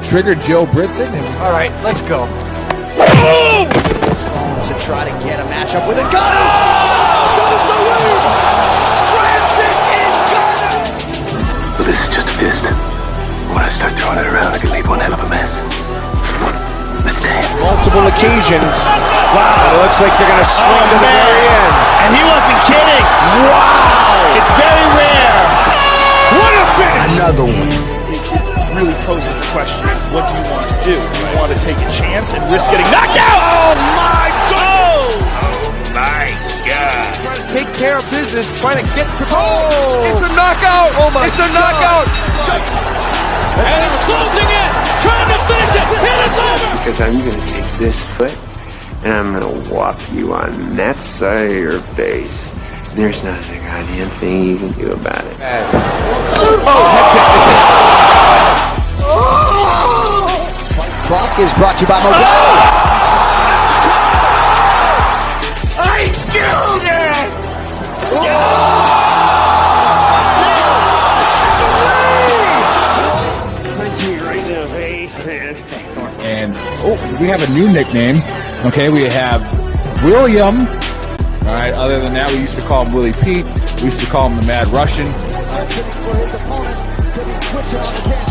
Trigger Joe Britson. All right, let's go. Boom! To try to get a matchup with a gunner. Oh, goes the win! Francis in gunner! But this is just a fist. When I start throwing it around, I can leave one hell of a mess. Let's dance. Multiple occasions. Wow. It looks like they're going to swing to the very end. And he wasn't kidding. Wow. It's very rare. What a finish. Another one. Really poses the question, what do you want to do? Do you want to take a chance and risk getting knocked out? Oh my God! Oh my God. Trying to take care of business, trying to get to It's a knockout. Oh my It's a God. Knockout. And it's closing in, trying to finish it, and it's over! Because I'm going to take this foot and I'm going to whop you on that side of your face. There's not a goddamn thing you can do about it. Clock is brought to you by Modelo. I killed it! Punch me right in the face, man. And we have a new nickname. Okay, we have William. All right, other than that, we used to call him Willie Pete. We used to call him the Mad Russian. For his opponent to be quicker on the catch.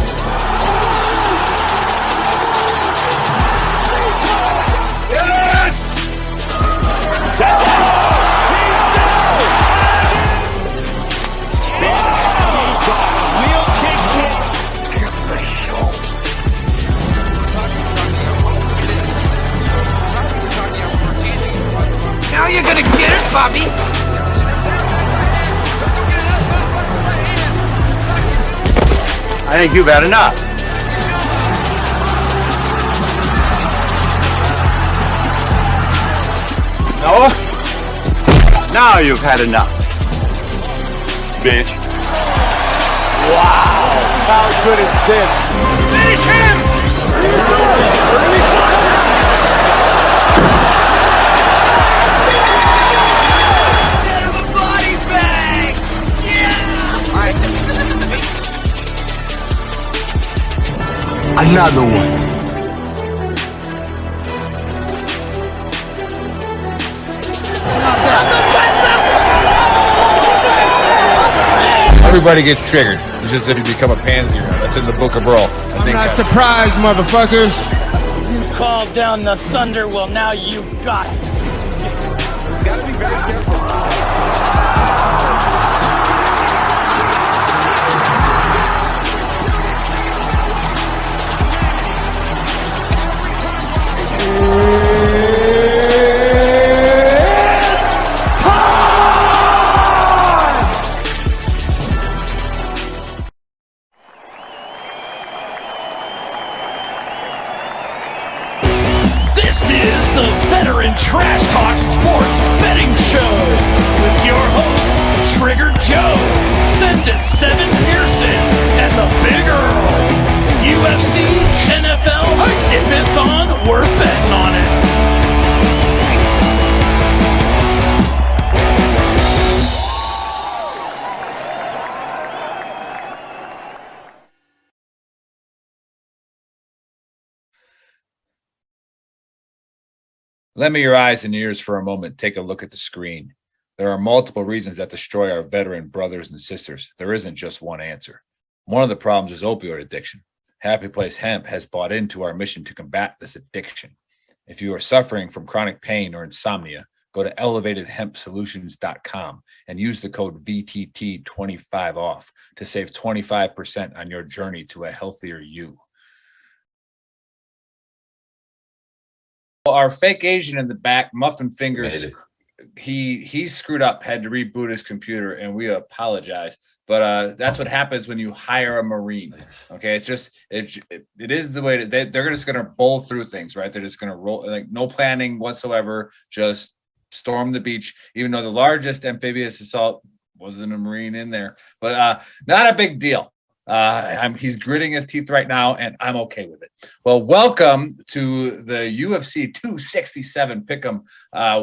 Now you're gonna get it, Bobby! I think you've had enough. No? Now you've had enough. Bitch. Wow. How good is this? Finish him! Body bag! Another one. Everybody gets triggered. It's just if you become a pansy. That's in the Book of Earl. I'm not surprised, motherfuckers. You called down the thunder, well now you got it. Gotta be very careful. This is the Veteran Trash Talk Sports Betting Show with your hosts, Trigger Joe, Sendit 7 Pearson, and the Big Earl. UFC, NFL, if it's on, we're betting on it. Lend me your eyes and ears for a moment. Take a look at the screen. There are multiple reasons that destroy our veteran brothers and sisters. There isn't just one answer. One of the problems is opioid addiction. Happy Place Hemp has bought into our mission to combat this addiction. If you are suffering from chronic pain or insomnia, go to elevatedhempsolutions.com and use the code VTT25 off to save 25% on your journey to a healthier you. Our fake Asian in the back, Muffin Fingers, he screwed up, had to reboot his computer, and we apologize. But that's what happens when you hire a Marine. Okay, it's just it is the way that they're just gonna bowl through things, right? They're just gonna roll, like, no planning whatsoever, just storm the beach. Even though the largest amphibious assault wasn't a Marine in there, but not a big deal. He's gritting his teeth right now, and I'm okay with it. Well, welcome to the UFC 267 Pick'em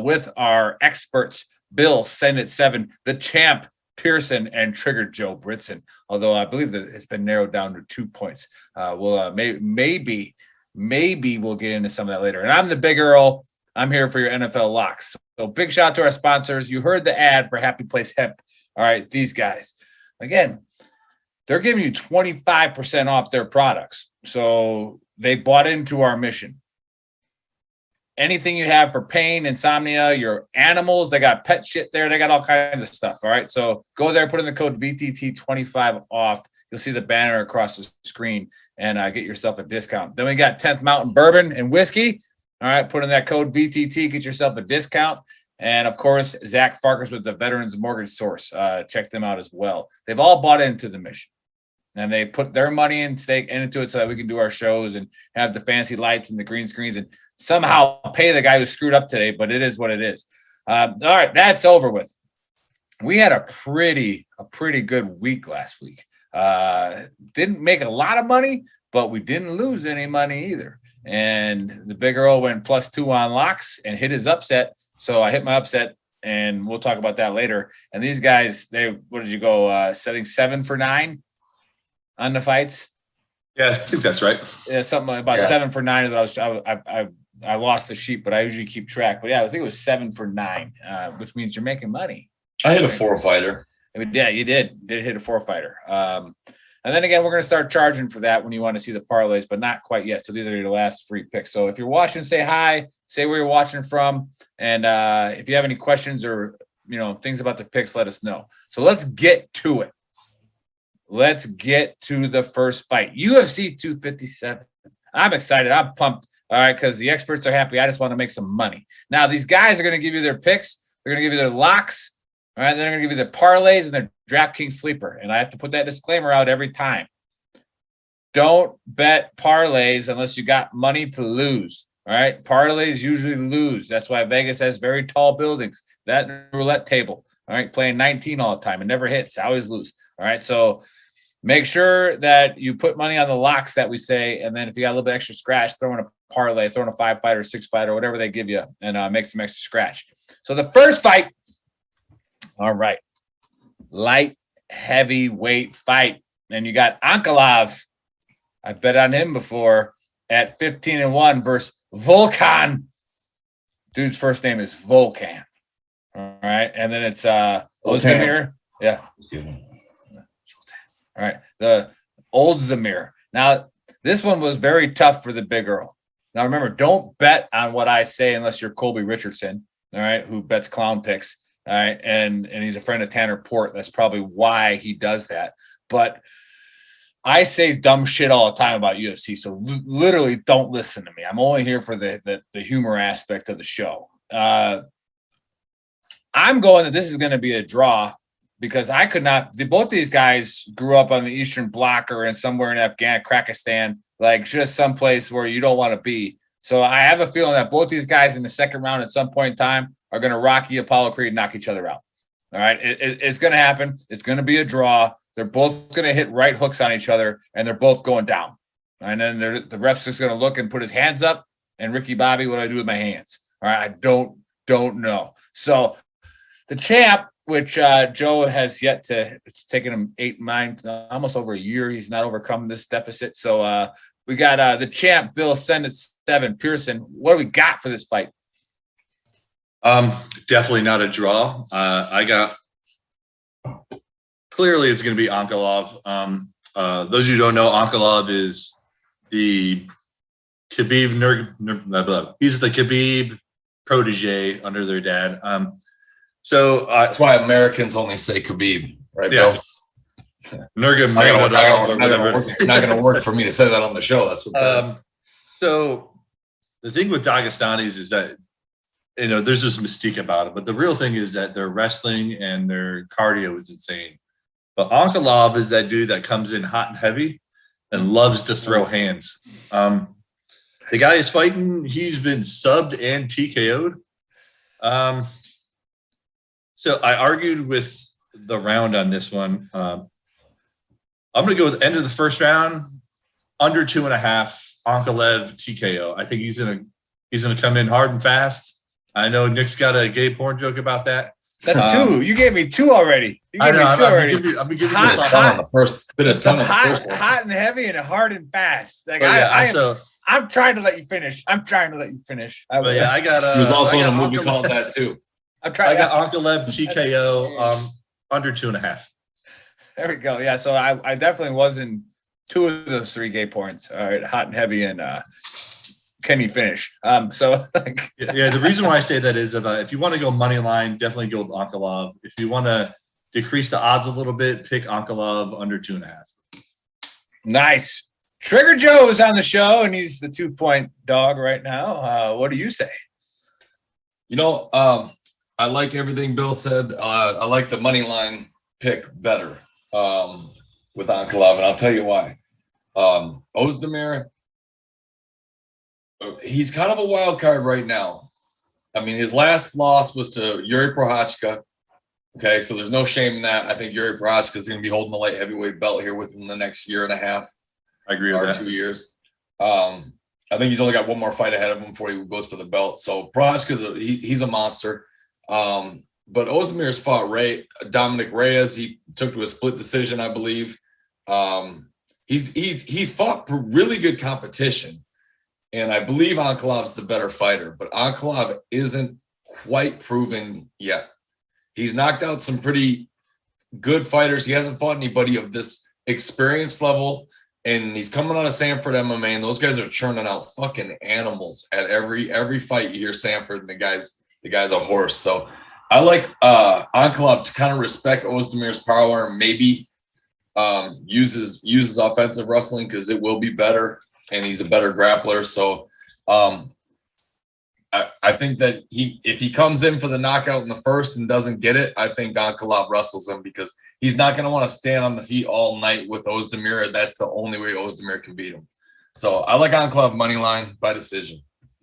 with our experts, Bill, Send It 7, the champ, Pearson and Trigger Joe Britson, although I believe that it's been narrowed down to 2 points. Maybe we'll get into some of that later. And I'm the Big Earl. I'm here for your NFL locks. So big shout out to our sponsors. You heard the ad for Happy Place Hemp. All right, these guys. Again, they're giving you 25% off their products. So they bought into our mission. Anything you have for pain, insomnia, your animals, they got pet shit there. They got all kinds of stuff. All right. So go there, put in the code VTT25 off. You'll see the banner across the screen and get yourself a discount. Then we got 10th Mountain Bourbon and Whiskey. All right. Put in that code VTT, get yourself a discount. And of course, Zach Farkas with the Veterans Mortgage Source. Check them out as well. They've all bought into the mission. And they put their money and stake into it so that we can do our shows and have the fancy lights and the green screens and somehow pay the guy who screwed up today. But it is what it is. All right, that's over with. We had a pretty good week last week. Didn't make a lot of money, but we didn't lose any money either. And the Big Earl went +2 on locks and hit his upset. So I hit my upset, and we'll talk about that later. And these guys, what did you go? Setting 7 for 9 on the fights. Yeah, I think that's right. Yeah, something about 7 for 9 is what I lost the sheet, but I usually keep track. But yeah, I think it was 7 for 9, which means you're making money. I hit a 4-fighter. Yeah, you did hit a 4-fighter. And then again, we're going to start charging for that when you want to see the parlays, but not quite yet. So these are your last free picks. So if you're watching, say hi, say where you're watching from. And if you have any questions or, things about the picks, let us know. So let's get to it. Let's get to the first fight. UFC 257. I'm excited. I'm pumped. All right, because the experts are happy. I just want to make some money. Now, these guys are going to give you their picks. They're going to give you their locks. All right, they're going to give you their parlays and their DraftKings sleeper. And I have to put that disclaimer out every time. Don't bet parlays unless you got money to lose. All right, parlays usually lose. That's why Vegas has very tall buildings. That roulette table. All right, playing 19 all the time. It never hits. I always lose. All right, so make sure that you put money on the locks that we say, and then if you got a little bit extra scratch, throw in a parlay, throw in a 5-fighter, 6-fighter, whatever they give you, and make some extra scratch. So the first fight, all right, light heavyweight fight, and you got Ankalaev. I bet on him before at 15-1 versus Volkan. Dude's first name is Volkan. All right, and then it's Ozdemir. Yeah. All right, the old Zamir. Now, this one was very tough for the Big Earl. Now, remember, don't bet on what I say unless you're Colby Richardson, all right, who bets clown picks, all right, and he's a friend of Tanner Port. That's probably why he does that. But I say dumb shit all the time about UFC, so literally don't listen to me. I'm only here for the humor aspect of the show. I'm going that this is going to be a draw, because I could not. Both these guys grew up on the Eastern Bloc or in somewhere in Afghanistan, like just someplace where you don't want to be. So I have a feeling that both these guys in the second round at some point in time are going to Rocky Apollo Creed, knock each other out. All right, it's going to happen. It's going to be a draw. They're both going to hit right hooks on each other, and they're both going down. And then the ref's just going to look and put his hands up. And Ricky Bobby, what do I do with my hands? All right, I don't know. So the champ, which Joe has yet to, it's taken him 8, 9, almost over a year. He's not overcome this deficit. So we got the champ, Bill, send it 7. Pearson, what do we got for this fight? Definitely not a draw. I got, clearly it's going to be Ankalaev. Those who don't know, Ankalaev is the Khabib, he's the Khabib protege under their dad. So that's why Americans only say Khabib, right, yeah. Bill? Not going to work for me to say that on the show. That's what. So the thing with Dagestanis is that, there's this mystique about it, but the real thing is that their wrestling and their cardio is insane. But Ankalaev is that dude that comes in hot and heavy and loves to throw hands. The guy is fighting. He's been subbed and TKO'd. So I argued with the round on this one. I'm going to go with the end of the first round, under 2.5, Ankalaev TKO. I think he's going to come in hard and fast. I know Nick's got a gay porn joke about that. That's 2. You gave me 2 already. You I gave know. me 2 already. I'm gonna give you Hot, this on the first. Bit of ton on the first one. hot and heavy and hard and fast. Like I'm trying to let you finish. I got. He was also in a movie called that too. I got Ankalaev TKO under 2.5. There we go. Yeah. So I definitely was in 2 of those 3 gay points. All right, hot and heavy and can he finish? The reason why I say that is if you want to go money line, definitely go with Ankalaev. If you want to decrease the odds a little bit, pick Ankalaev under 2.5. Nice. Trigger Joe is on the show, and he's the 2-point dog right now. What do you say? I like everything Bill said. I like the money line pick better with Ankalaev, and I'll tell you why. Ozdemir, he's kind of a wild card right now. I mean, his last loss was to Yuri Prochazka. Okay, so there's no shame in that. I think Yuri Prochazka is going to be holding the light heavyweight belt here within the next year and a half. I agree with that. 2 years. I think he's only got one more fight ahead of him before he goes for the belt. So Prochazka, he's a monster. But Ozdemir's fought Dominic Reyes. He took to a split decision, I believe. He's fought really good competition. And I believe Ankalaev's the better fighter, but Ankalaev isn't quite proven yet. He's knocked out some pretty good fighters. He hasn't fought anybody of this experience level, and he's coming out of Sanford MMA, and those guys are churning out fucking animals at every fight. You hear Sanford, and the guy's a horse. So I like Ankalaev to kind of respect Ozdemir's power, and maybe uses offensive wrestling because it will be better. And he's a better grappler. So I think that if he comes in for the knockout in the first and doesn't get it, I think Ankalaev wrestles him because he's not going to want to stand on the feet all night with Ozdemir. That's the only way Ozdemir can beat him. So I like Ankalaev money line by decision.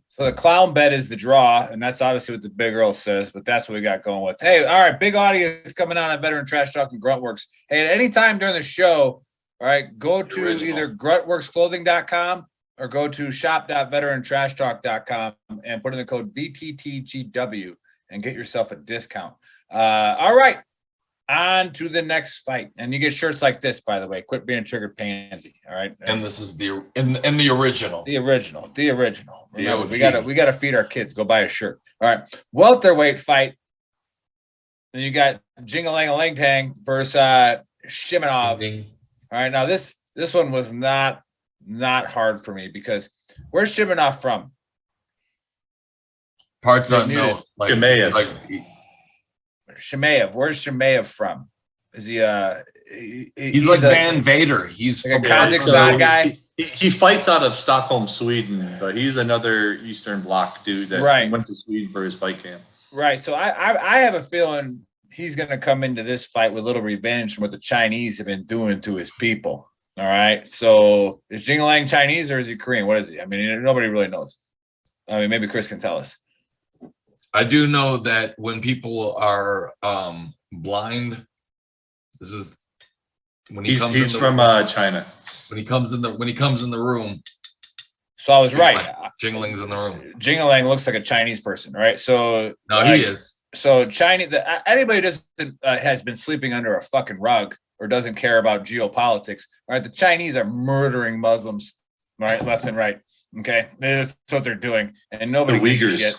So the clown bet is the draw, and that's obviously what the Big Earl says, but that's what we got going with. Hey, all right, big audience coming on at Veteran Trash Talk and Gruntworks. Hey, at any time during the show, all right, go to either gruntworksclothing.com or go to shop.veterantrashtalk.com and put in the code VTTGW and get yourself a discount. All right, on to the next fight. And you get shirts like this, by the way. Quit being a triggered pansy, all right? And this is the original. The original. Remember, we gotta feed our kids. Go buy a shirt. All right, welterweight fight. Then you got Jingalang-a-Lang-Tang versus Shimonov. All right, now this one was not hard for me because where's Shimonov from? Parts unknown. Shimaev. Where's Shimaev from? Is he he's like Van Vader. He's like a Kazakhstan guy. He fights out of Stockholm, Sweden, but he's another Eastern Bloc dude that went to Sweden for his fight camp. Right. So I have a feeling he's going to come into this fight with a little revenge from what the Chinese have been doing to his people. All right. So is Jingalang Chinese or is he Korean? What is he? I mean, nobody really knows. I mean, maybe Chris can tell us. I do know that when people are blind, this is when he's from China. When he comes in the room. So I was right. Jingalang's in the room. Jingalang looks like a Chinese person, right? So no, he is. So Chinese. Anybody doesn't has been sleeping under a fucking rug or doesn't care about geopolitics. All right, the Chinese are murdering Muslims, right, left and right. Okay, that's what they're doing, and nobody gives a shit.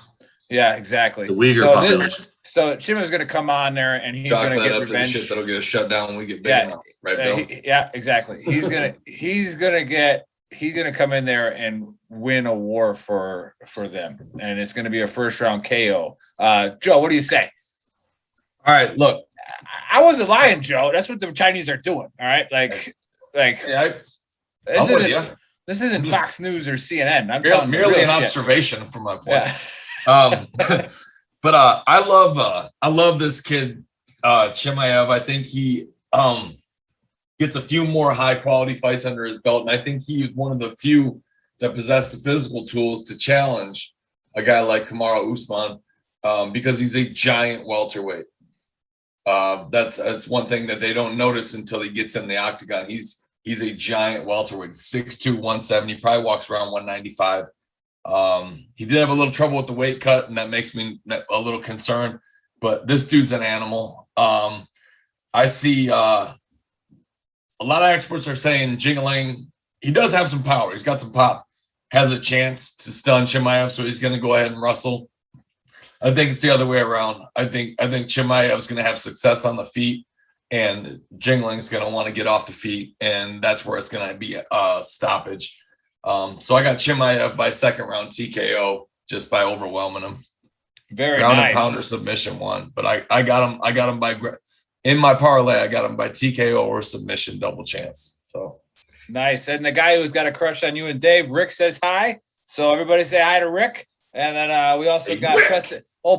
Yeah, exactly. The Uyghur population. So Shimon's going to come on there, and he's going to get revenge. Shit that'll get us shut down when we get big enough, right, Bill? Yeah, exactly. He's gonna come in there and win a war for them, and it's going to be a first round KO. Joe, what do you say? All right, look, I wasn't lying, Joe. That's what the Chinese are doing. All right, this isn't Fox News or CNN. I'm merely an observation from my point. Yeah. But I love this kid, Chimaev. I think he gets a few more high quality fights under his belt, and I think he's one of the few that possess the physical tools to challenge a guy like Kamaru Usman because he's a giant welterweight. That's one thing that they don't notice until he gets in the octagon. He's a giant welterweight, 6'2", 170, probably walks around 195. He did have a little trouble with the weight cut, and that makes me a little concerned. but this dude's an animal. I see a lot of experts are saying Jingling. He does have some power. He's got some pop. Has a chance to stun Chimaev, so he's going to go ahead and wrestle. I think it's the other way around. I think Chimaev's going to have success on the feet, and Jingling's going to want to get off the feet, and that's where it's going to be a stoppage. So I got Chimaev by second round TKO just by overwhelming him. Very ground nice. And pounder submission one, but I got him by in my parlay. I got him by TKO or submission double chance. So nice. And the guy who's got a crush on you and Dave, Rick, says hi. So everybody say hi to Rick. And then we also got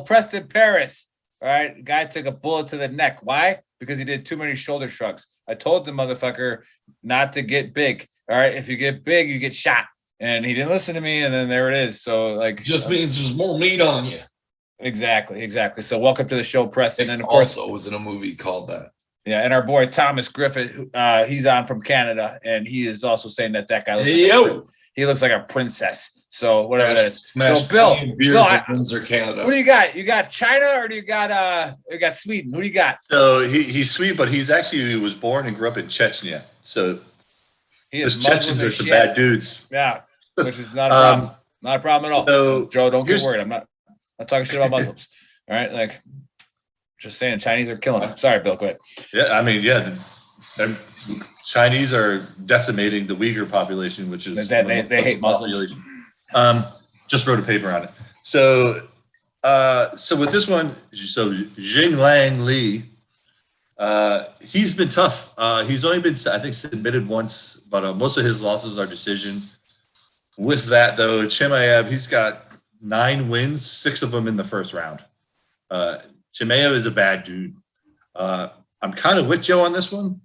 Preston Paris. All right. The guy took a bullet to the neck. Why? Because he did too many shoulder shrugs. I told the motherfucker not to get big. All right. If you get big, you get shot. And he didn't listen to me. And then there it is. So like, just means there's more meat on you. Exactly. So welcome to the show, Preston. It and of course, also was in a movie called that. Yeah, and our boy Thomas Griffith, he's on from Canada, and he is also saying that guy looks like a princess. So whatever that is. So Bill, Windsor, Canada. What do you got? You got China or do you got Sweden? Who do you got? So he's sweet, but he was born and grew up in Chechnya. So those Chechens are some bad dudes. Yeah, which is not a problem. Not a problem at all. So Joe, don't get worried. I'm not talking shit about Muslims. All right, like. Just saying, Chinese are killing them. Sorry, Bill. Go ahead. Yeah, I mean, the Chinese are decimating the Uyghur population, which is they hate Muslims. Just wrote a paper on it. So, so with this one, Jinglang Li, he's been tough. He's only been, I think, submitted once, but most of his losses are decision. With that, though, Chimaev, he's got 9 wins, 6 of them in the first round. Chimaev is a bad dude. I'm kind of with Joe on this one.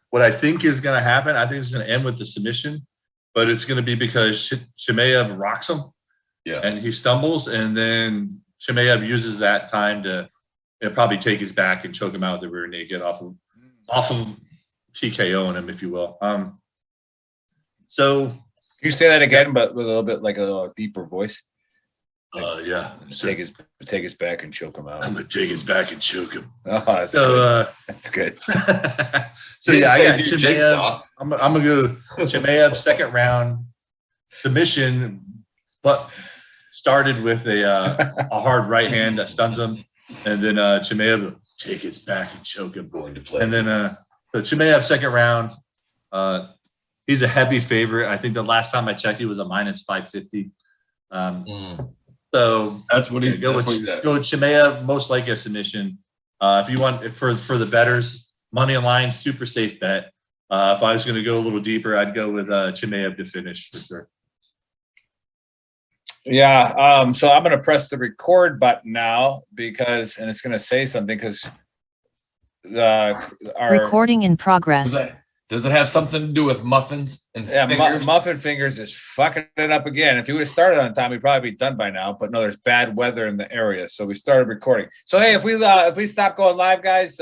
What I think is going to happen, I think it's going to end with the submission, but it's going to be because Chimaev rocks him, and he stumbles, and then Chimaev uses that time to probably take his back and choke him out with the rear naked off of TKOing him, if you will. So can you say that again, but with a little deeper voice? Yeah. Take his back and choke him out. I'm gonna take his back and choke him. Oh, that's good. That's good. So yeah, I got Chimaev. I'm gonna go Chimaev second round submission, but started with a hard right hand that stuns him, and then Chimaev will take his back and choke him. Going to play. And then so Chimaev second round. He's a heavy favorite. I think the last time I checked, he was a -550. So that's what he's go with Chimaev, most likely a submission. If you want for the bettors, money line, super safe bet. If I was going to go a little deeper, I'd go with Chimaev to finish for sure. Yeah. So I'm going to press the record button now and it's going to say something because our recording in progress. Does it have something to do with muffins and fingers? Muffin Fingers is fucking it up again. If he would have started on time, we'd probably be done by now. But no, there's bad weather in the area, so we started recording. So hey, if we stop going live, guys,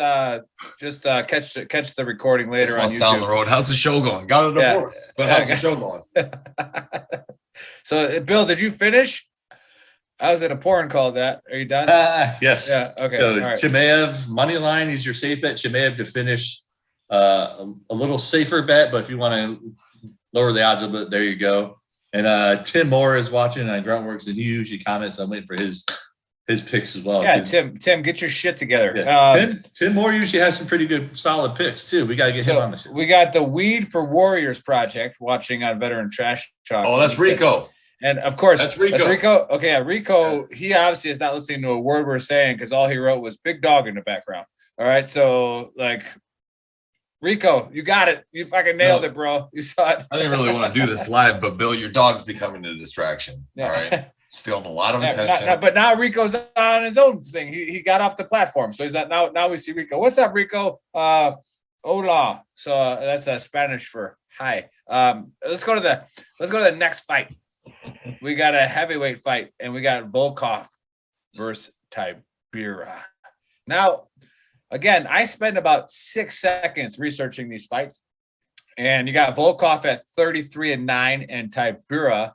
just catch the recording later on YouTube. Down the road. How's the show going? Got a divorce, but how's the show going? So Bill, did you finish? I was in a porn call. That are you done? Yes. Yeah. Okay. So right. Chimaev money line is your safe bet. Chimaev to finish. A little safer bet, but if you want to lower the odds a bit, there you go. And Tim Moore is watching on Gruntworks, and he usually comments. I'm waiting for his picks as well. Yeah, Tim, get your shit together. Yeah. Tim Moore usually has some pretty good, solid picks too. We got to get him on the show. We got the Weed for Warriors project watching on Veteran Trash Talk. Oh, that's Rico. And of course, that's Rico. Okay, yeah, Rico. He obviously is not listening to a word we're saying because all he wrote was "big dog" in the background. All right, so like. Rico, you got it. You fucking nailed it, bro. You saw it. I didn't really want to do this live, but Bill, your dog's becoming a distraction. Yeah. All right. Stealing a lot of attention. But now Rico's on his own thing. He got off the platform. So he's not now we see Rico. What's up, Rico? Hola. So that's Spanish for hi. Let's go to the next fight. We got a heavyweight fight, and we got Volkov versus Tybura. Now, again, I spend about 6 seconds researching these fights, and you got Volkov at 33-9 and Tybura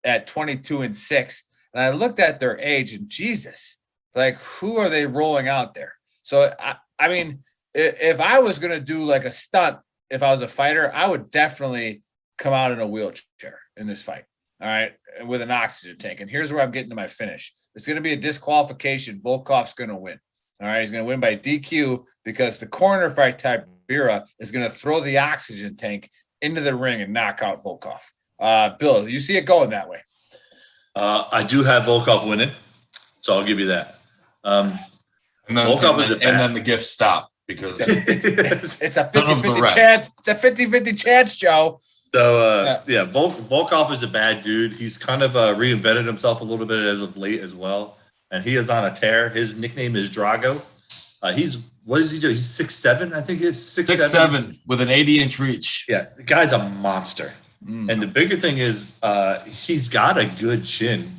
at 22-6. And I looked at their age, and Jesus, Like, who are they rolling out there? So, I mean, if I was going to do like a stunt, if I was a fighter, I would definitely come out in a wheelchair in this fight. All right. With an oxygen tank. And here's where I'm getting to my finish. It's going to be a disqualification. Volkov's going to win. All right. He's going to win by DQ because the corner fight Tybura is going to throw the oxygen tank into the ring and knock out Volkov. Bill, you see it going that way? I do have Volkov winning, so I'll give you that. And then the gifts stop because it's a 50-50 chance. It's a 50-50 chance, Joe. So Volkov is a bad dude. He's kind of reinvented himself a little bit as of late as well, and he is on a tear. His nickname is Drago. What does he do? He's 6'7", I think. He's 6'7" with an 80-inch reach. Yeah, the guy's a monster. And the bigger thing is he's got a good chin.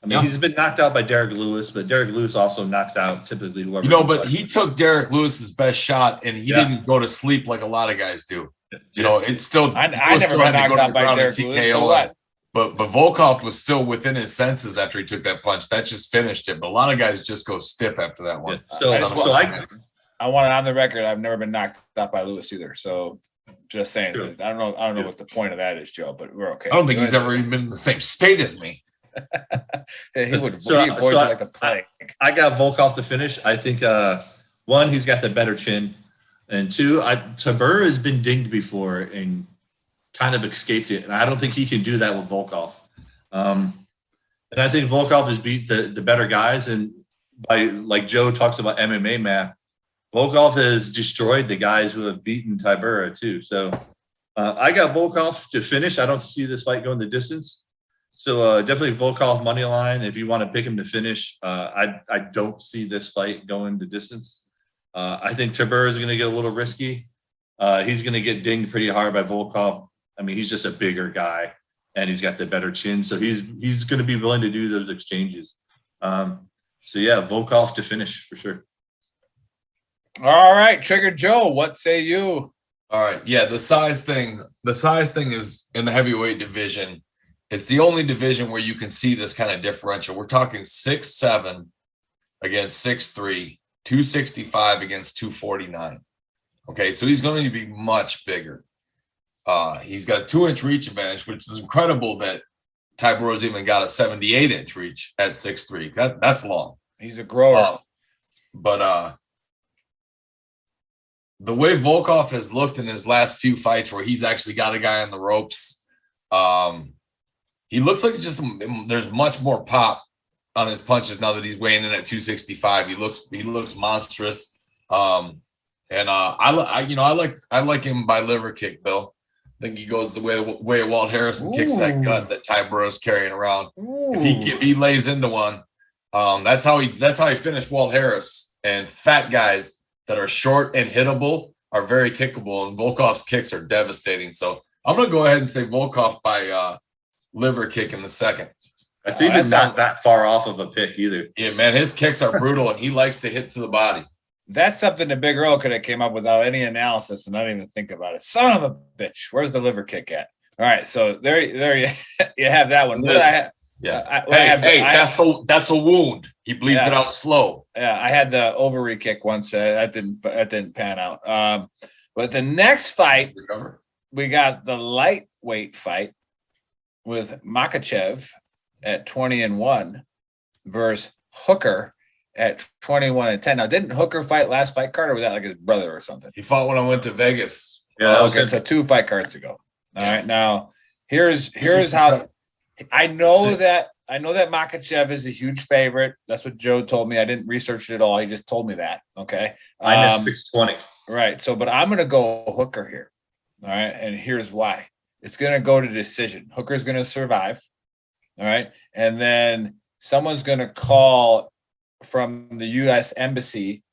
I mean, he's been knocked out by Derek Lewis, but Derek Lewis also knocks out typically whoever. But he took Derek Lewis's best shot, and he didn't go to sleep like a lot of guys do. It's still. I never got knocked out by Derek Lewis. So what? But Volkov was still within his senses after he took that punch. That just finished it. But a lot of guys just go stiff after that one. Yeah. I want it on the record. I've never been knocked out by Lewis either. So just saying. Sure. I don't know what the point of that is, Joe. But we're okay. I don't think he's ever even been in the same state as me. He would. Like the plague. I got Volkov to finish. I think one, he's got the better chin, and two, Tybura has been dinged before and kind of escaped it, and I don't think he can do that with Volkov. And I think Volkov has beat the better guys, and by like Joe talks about MMA math, Volkov has destroyed the guys who have beaten Tybura too. So I got Volkov to finish. I don't see this fight going the distance. So definitely Volkov money line. If you want to pick him to finish, I don't see this fight going the distance. I think Tybura is going to get a little risky. He's going to get dinged pretty hard by Volkov. I mean, he's just a bigger guy, and he's got the better chin, so he's going to be willing to do those exchanges. Volkov to finish for sure. All right, Trigger Joe, what say you? All right, yeah, the size thing is in the heavyweight division. It's the only division where you can see this kind of differential. We're talking 6'7" against 6'3", 265 against 249. Okay, so he's going to be much bigger. He's got a 2-inch reach advantage, which is incredible that Tybura's even got a 78-inch reach at 6'3". That's long. He's a grower. But the way Volkov has looked in his last few fights where he's actually got a guy on the ropes, he looks like there's much more pop on his punches now that he's weighing in at 265. He looks monstrous. I like him by liver kick, Bill. I think he goes the way Walt Harrison kicks that gut that Tybura's carrying around. If he lays into one, that's how he finished Walt Harris. And fat guys that are short and hittable are very kickable, and Volkov's kicks are devastating. So I'm gonna go ahead and say Volkov by liver kick in the second. I think it's not that far off of a pick either. Yeah, man, his kicks are brutal, and he likes to hit to the body. That's something the Big Earl could have came up without any analysis and not even think about it. Son of a bitch, where's the liver kick at? All right, so there you have that one. That's a wound. He bleeds it out slow. Yeah, I had the ovary kick once. That didn't pan out. But the next fight, we got the lightweight fight with Makhachev at 20-1 versus Hooker at 21-10. Now, didn't Hooker fight last fight card, or was that like his brother or something? He fought when I went to Vegas. Yeah, okay, so 2 fight cards ago. All right, now here's how I know that Makhachev is a huge favorite. That's what Joe told me. I didn't research it at all. He just told me that. Okay, minus 620. Right. So, but I'm gonna go Hooker here. All right, and here's why. It's gonna go to decision. Hooker's gonna survive. All right, and then someone's gonna call from the U.S. Embassy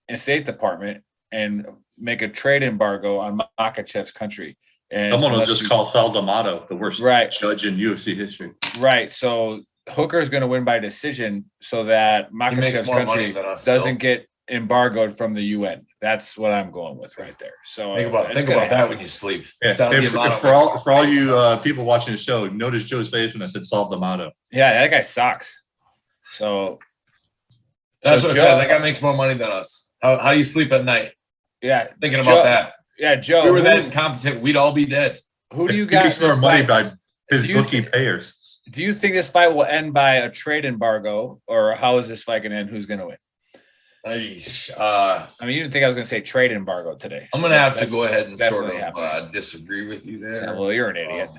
and State Department and make a trade embargo on Makhachev's country. And someone will just call Sal D'Amato the worst judge in UFC history. Right. So Hooker is going to win by decision so that Makhachev's country doesn't get embargoed from the UN. That's what I'm going with right there. So think about that when you sleep. Yeah. For all you people watching the show, notice Joe's face when I said Sal D'Amato. Yeah, that guy sucks. So That's what I said. That guy makes more money than us. How do you sleep at night? Yeah. Thinking about that. Yeah, Joe. If we were that incompetent, we'd all be dead. Who do you got? He makes more money by his bookie payers. Do you think this fight will end by a trade embargo, or how is this fight going to end? Who's going to win? I mean, you didn't think I was going to say trade embargo today. I'm going to have to go ahead and sort of disagree with you there. Yeah, well, you're an idiot.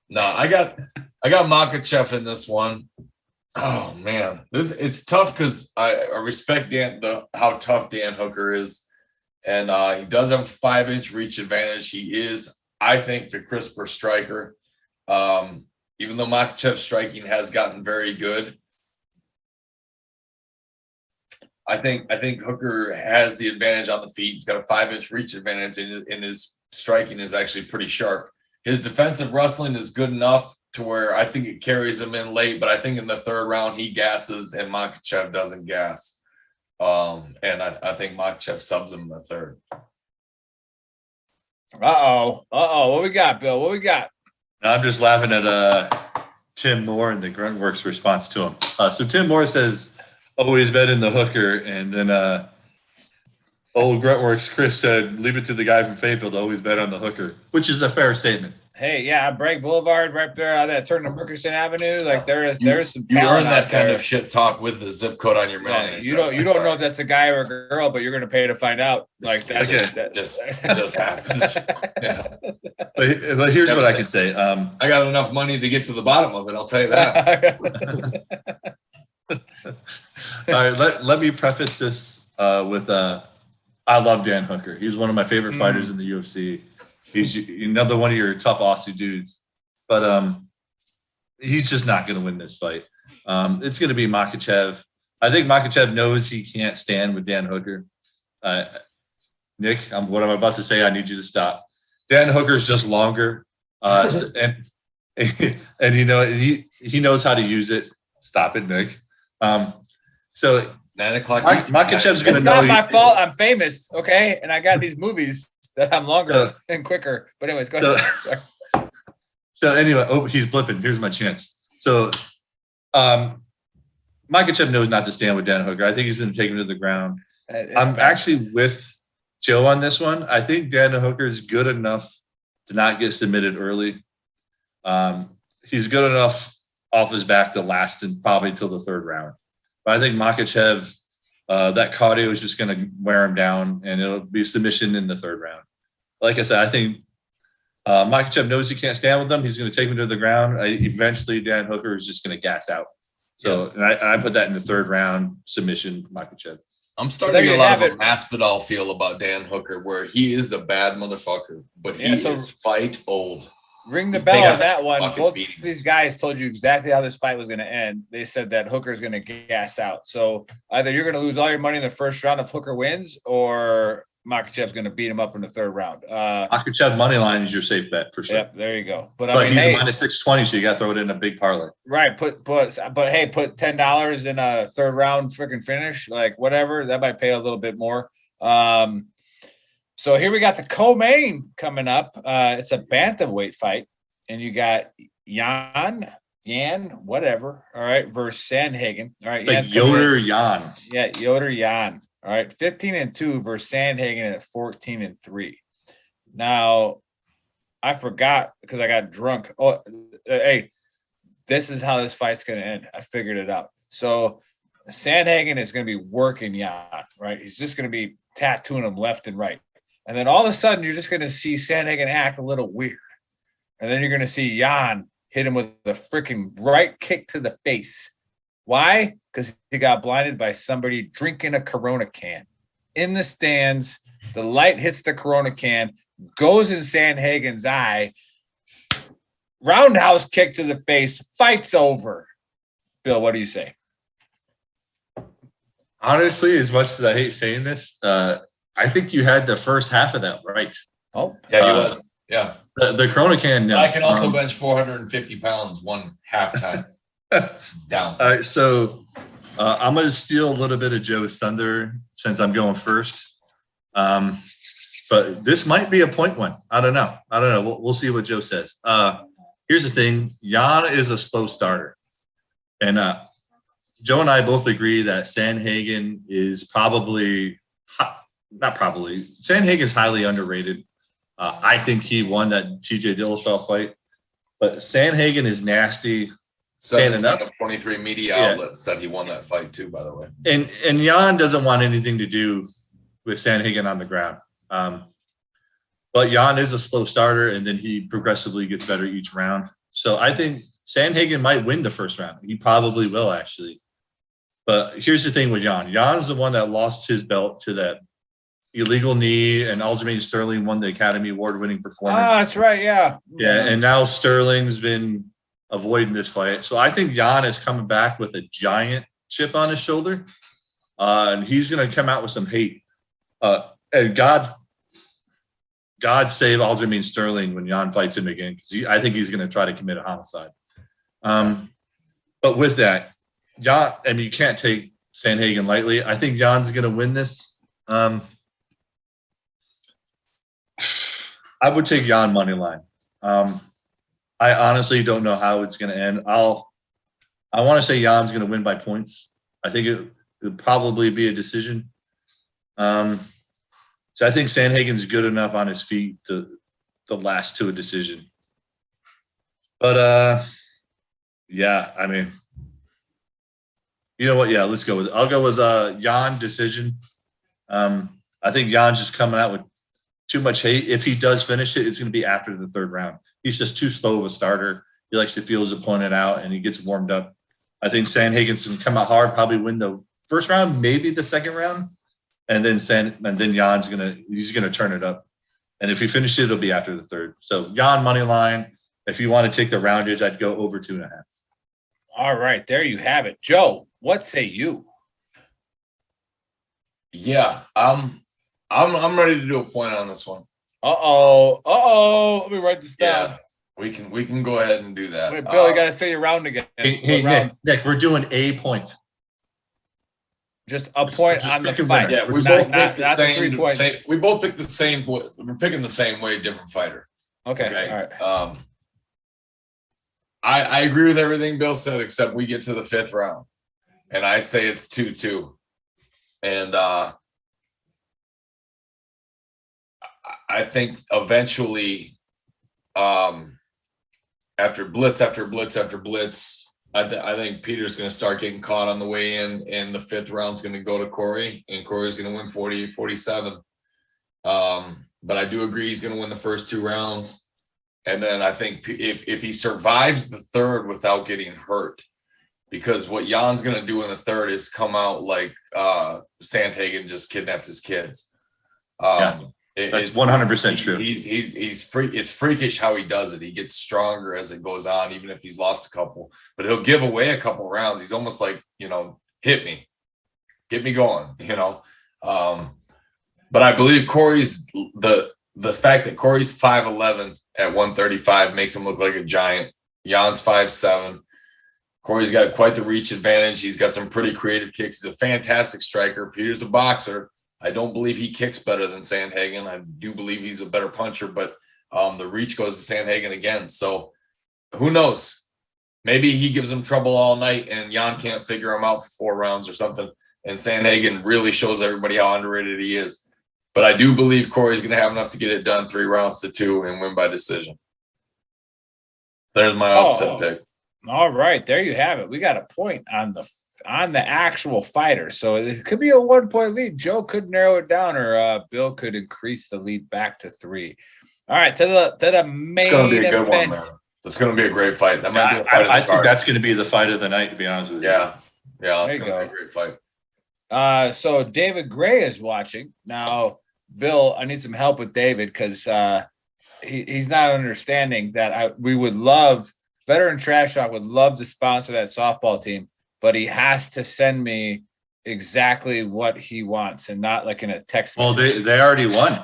No, I got Makhachev in this one. Oh man, it's tough because I respect how tough Dan Hooker is, and he does have a 5-inch reach advantage. He is, I think, the crisper striker. Even though Makhachev's striking has gotten very good, I think Hooker has the advantage on the feet. He's got a 5-inch reach advantage, and his striking is actually pretty sharp. His defensive wrestling is good enough to where I think it carries him in late, but I think in the third round he gasses and Makhachev doesn't gas. And I think Makhachev subs him in the third. What we got, Bill? What we got? I'm just laughing at Tim Moore and the Gruntworks response to him. So Tim Moore says, always bet in the Hooker, and then old Gruntworks Chris said, leave it to the guy from Fayetteville to always bet on the Hooker, which is a fair statement. Hey, yeah, Bragg Boulevard right there on that turn to Murchison Avenue. Like there's some you talent earn that out kind there. of shit talk with the zip code on your mail. You don't know if that's a guy or a girl, but you're going to pay to find out. Like that just happens. Yeah. But here's what I can say. I got enough money to get to the bottom of it. I'll tell you that. All right, let me preface this with I love Dan Hooker. He's one of my favorite fighters in the UFC. He's another one of your tough Aussie dudes, but he's just not going to win this fight. It's going to be Makhachev. I think Makhachev knows he can't stand with Dan Hooker. Nick, what I'm about to say, I need you to stop. Dan Hooker's just longer, and he knows how to use it. Stop it, Nick. So 9 o'clock. Makhachev's going to know. It's not my fault. I'm famous, okay, and I got these movies that I'm longer and quicker. But anyways, go ahead. So anyway, he's blipping. Here's my chance. So Makhachev knows not to stand with Dan Hooker. I think he's going to take him to the ground. I'm actually with Joe on this one. I think Dan Hooker is good enough to not get submitted early. He's good enough off his back to last and probably till the third round. But I think Makhachev, that cardio is just going to wear him down, and it'll be submission in the third round. Like I said, I think Makhachev knows he can't stand with them. He's going to take him to the ground. Eventually, Dan Hooker is just going to gas out. So and I put that in the third round submission, Makhachev. I'm starting to get a lot of a Masvidal feel about Dan Hooker, where he is a bad motherfucker, but he is fight old. Ring the bell on that one. Both these guys told you exactly how this fight was going to end. They said that Hooker's going to gas out. So either you're going to lose all your money in the first round if Hooker wins, or Makhachev's going to beat him up in the third round. Makhachev money line is your safe bet for sure. Yep, there you go. But he's a minus 620, so you got to throw it in a big parlay. Right. But hey, put $10 in a third round freaking finish, like whatever. That might pay a little bit more. So here we got the co-main coming up. It's a bantamweight fight, and you got Yan, whatever. All right, versus Sandhagen. All right, like Yoder Yan. Yeah, Yoder Yan. All right, 15-2 versus Sandhagen at 14-3. Now, I forgot because I got drunk. Oh, hey, this is how this fight's going to end. I figured it out. So Sandhagen is going to be working Yan, right? He's just going to be tattooing him left and right. And then all of a sudden, you're just going to see Sandhagen act a little weird. And then you're going to see Yan hit him with a freaking right kick to the face. Why? Because he got blinded by somebody drinking a Corona can. In the stands, the light hits the Corona can, goes in Sandhagen's eye, roundhouse kick to the face, fight's over. Bill, what do you say? Honestly, as much as I hate saying this, I think you had the first half of that right. Oh, yeah, he was. Yeah. The Corona can. I can also bench 450 pounds one halftime down. All right, so I'm going to steal a little bit of Joe's thunder since I'm going first. But this might be a point one. I don't know. We'll see what Joe says. Here's the thing. Yan is a slow starter. And Joe and I both agree that Sandhagen is Sandhagen is highly underrated. I think he won that TJ Dillashaw fight, but Sandhagen is nasty. 17 of 23 media outlets said he won that fight too, by the way. And Jan doesn't want anything to do with Sandhagen on the ground. But Jan is a slow starter, and then he progressively gets better each round. So I think Sandhagen might win the first round. He probably will, actually. But here's the thing with Jan. Jan's the one that lost his belt to that illegal knee, and Aljamain Sterling won the Academy Award-winning performance. Oh, that's right, yeah. Yeah, and now Sterling's been avoiding this fight. So I think Jan is coming back with a giant chip on his shoulder, and he's going to come out with some hate. And God save Aljamain Sterling when Jan fights him again, because I think he's going to try to commit a homicide. But with that, Jan, I mean, you can't take Sandhagen lightly. I think Jan's going to win this. I would take Jan money line. I honestly don't know how it's going to end. I want to say Jan's going to win by points. I think it would probably be a decision. So I think Sandhagen's good enough on his feet to last to a decision. But yeah, I mean, you know what? Yeah, let's go with it. I'll go with Jan decision. I think Jan's just coming out with too much hate. If he does finish it, it's going to be after the third round. He's just too slow of a starter. He likes to feel his opponent out, and he gets warmed up. I think Sandhagen's going to come out hard, probably win the first round, maybe the second round, and then Jan's he's gonna turn it up. And if he finishes it, it'll be after the third. So Jan money line. If you want to take the roundage, I'd go over 2.5. All right, there you have it, Joe. What say you? Yeah, I'm ready to do a point on this one. Let me write this down. Yeah, we can go ahead and do that. Wait, Bill, you got to say your round again. Hey, Nick, we're doing a point. Just a point just on the pick a fight. winner. Yeah, we both picked the not same. 3 points. We both picked the same. We're picking the same way, different fighter. Okay. All right. I agree with everything Bill said, except we get to the 5th round, and I say it's 2-2, and I think eventually, after blitz after blitz after blitz, I think Peter's going to start getting caught on the way in, and the 5th round's going to go to Corey, and Corey's going to win 40-47. But I do agree he's going to win the first 2 rounds. And then I think if he survives the 3rd without getting hurt, because what Jan's going to do in the 3rd is come out like Sandhagen just kidnapped his kids. That's 100% true. It's freakish how he does it. He gets stronger as it goes on, even if he's lost a couple. But he'll give away a couple rounds. He's almost like, hit me, get me going. But I believe Corey's the fact that Corey's 5'11" at 135 makes him look like a giant. Jan's 5'7". Corey's got quite the reach advantage. He's got some pretty creative kicks. He's a fantastic striker. Peter's a boxer. I don't believe he kicks better than Sandhagen. I do believe he's a better puncher, but the reach goes to Sandhagen again. So who knows? Maybe he gives him trouble all night and Jan can't figure him out for 4 rounds or something. And Sandhagen really shows everybody how underrated he is. But I do believe Corey's going to have enough to get it done 3-2 and win by decision. There's my upset pick. All right, there you have it. We got a point on the actual fighter. So it could be a 1-point lead. Joe could narrow it down, or Bill could increase the lead back to 3. All right, to the main It's going to be a good event. one, man. It's going to be a great fight. That might be the fight of the I think card. that's going to be the fight of the night, to be honest with you. Yeah, There that's you going to be go. a great fight. So David Gray is watching. Now, Bill, I need some help with David because he's not understanding that we would love, Veteran Trash Talk would love to sponsor that softball team, but he has to send me exactly what he wants and not like in a text Well, message. they already won.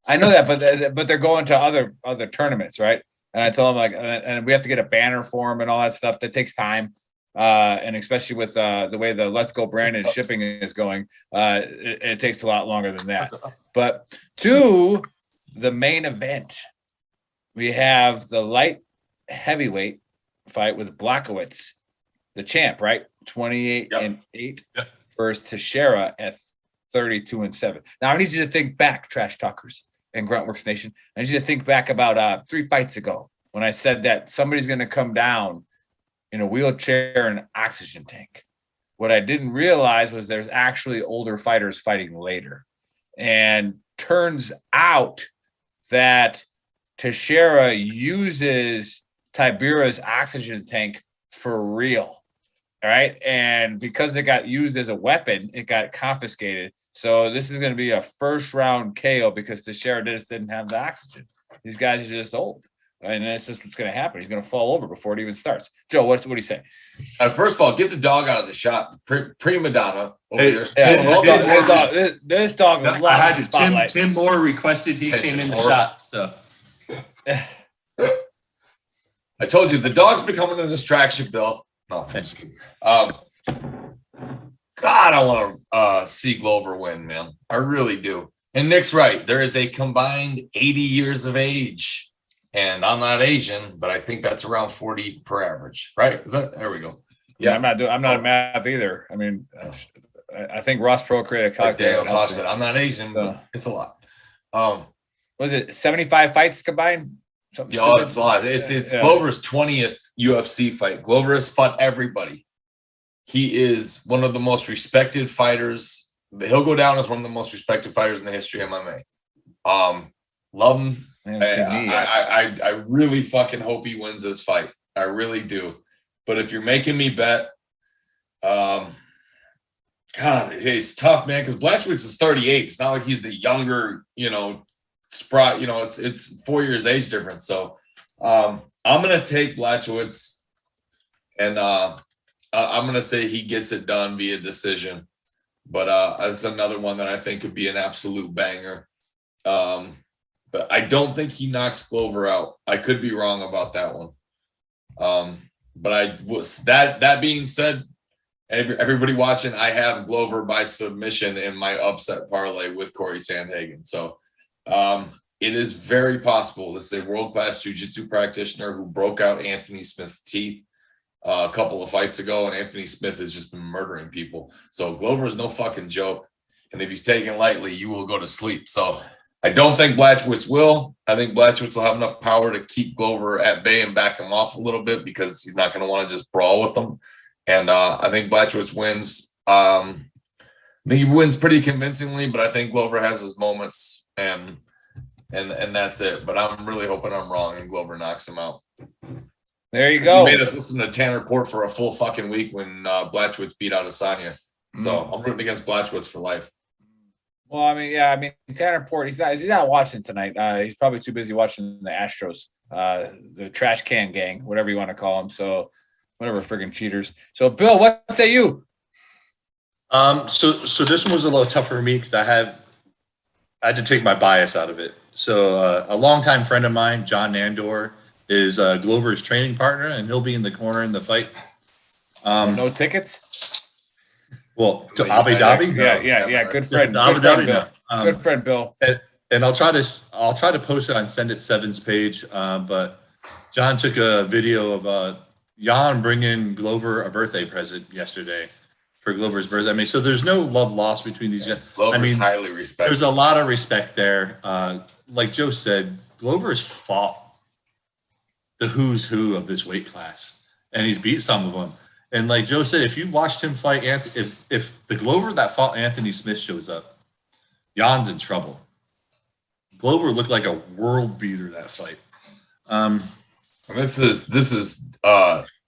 I know that, but they're going to other tournaments, right? And I told him and we have to get a banner for him and all that stuff. That takes time. And especially with the way the Let's Go branded shipping is going, it takes a lot longer than that. But to the main event, we have the light heavyweight fight with Blachowicz, the champ, right? 28-8 versus Teixeira at 32-7. Now I need you to think back, Trash Talkers and Gruntworks Nation. I need you to think back about 3 fights ago when I said that somebody's going to come down in a wheelchair and oxygen tank. What I didn't realize was there's actually older fighters fighting later. And turns out that Teixeira uses Tibera's oxygen tank for real. All right. And because it got used as a weapon, it got confiscated. So this is going to be a first round KO because Teixeira just didn't have the oxygen. These guys are just old. And that's just what's going to happen. He's going to fall over before it even starts. Joe, what do you say? First of all, get the dog out of the shot. Prima donna over here. This dog was lost in the spotlight. Tim Moore requested he came in the shot. So I told you the dog's becoming a distraction, Bill. No, I'm just kidding. God, I want to see Glover win, man. I really do. And Nick's right. There is a combined 80 years of age. And I'm not Asian, but I think that's around 40 per average, right? There we go. Yeah, I'm not a math either. I mean, I think Ross Pro created a calculator. Daniel said, I'm not Asian, but it's a lot. Was it 75 fights combined? It's a lot. It's Glover's 20th UFC fight. Glover has fought everybody. He is one of the most respected fighters. He'll go down as one of the most respected fighters in the history of MMA. Love him. I really fucking hope he wins this fight. I really do. But if you're making me bet, God, it's tough, man, because Blachowicz is 38. It's not like he's the younger, sprite. It's 4 years age difference. So I'm gonna take Blachowicz, and I'm gonna say he gets it done via decision. But it's another one that I think could be an absolute banger. But I don't think he knocks Glover out. I could be wrong about that one. But that being said, everybody watching, I have Glover by submission in my upset parlay with Corey Sandhagen. So it is very possible. This is a world-class jiu-jitsu practitioner who broke out Anthony Smith's teeth a couple of fights ago, and Anthony Smith has just been murdering people. So Glover is no fucking joke. And if he's taken lightly, you will go to sleep. So I don't think Blachowicz will. I think Blachowicz will have enough power to keep Glover at bay and back him off a little bit because he's not going to want to just brawl with him. And I think Blachowicz wins. I think he wins pretty convincingly, but I think Glover has his moments, and that's it. But I'm really hoping I'm wrong and Glover knocks him out. There you go. He made us listen to Tanner Port for a full fucking week when Blachowicz beat out Asanya. So I'm rooting against Blachowicz for life. Well, I mean, Tanner Port, he's not watching tonight. He's probably too busy watching the Astros, the trash can gang, whatever you want to call them. So, whatever, friggin' cheaters. So, Bill, what say you? So this one was a little tougher for me because I had to take my bias out of it. So, a longtime friend of mine, John Nandor, is Glover's training partner, and he'll be in the corner in the fight. No tickets. Well, to Abu Dhabi? Yeah. Good friend. Good friend, Bill. And I'll try to post it on Send It Seven's page. But John took a video of Jan bringing Glover a birthday present yesterday for Glover's birthday. I mean, so there's no love lost between these guys. Glover's highly respected. There's a lot of respect there. Like Joe said, Glover's fought the who's who of this weight class, and he's beat some of them. And like Joe said, if you watched him fight, if the Glover that fought Anthony Smith shows up, Jan's in trouble. Glover looked like a world beater that fight. This is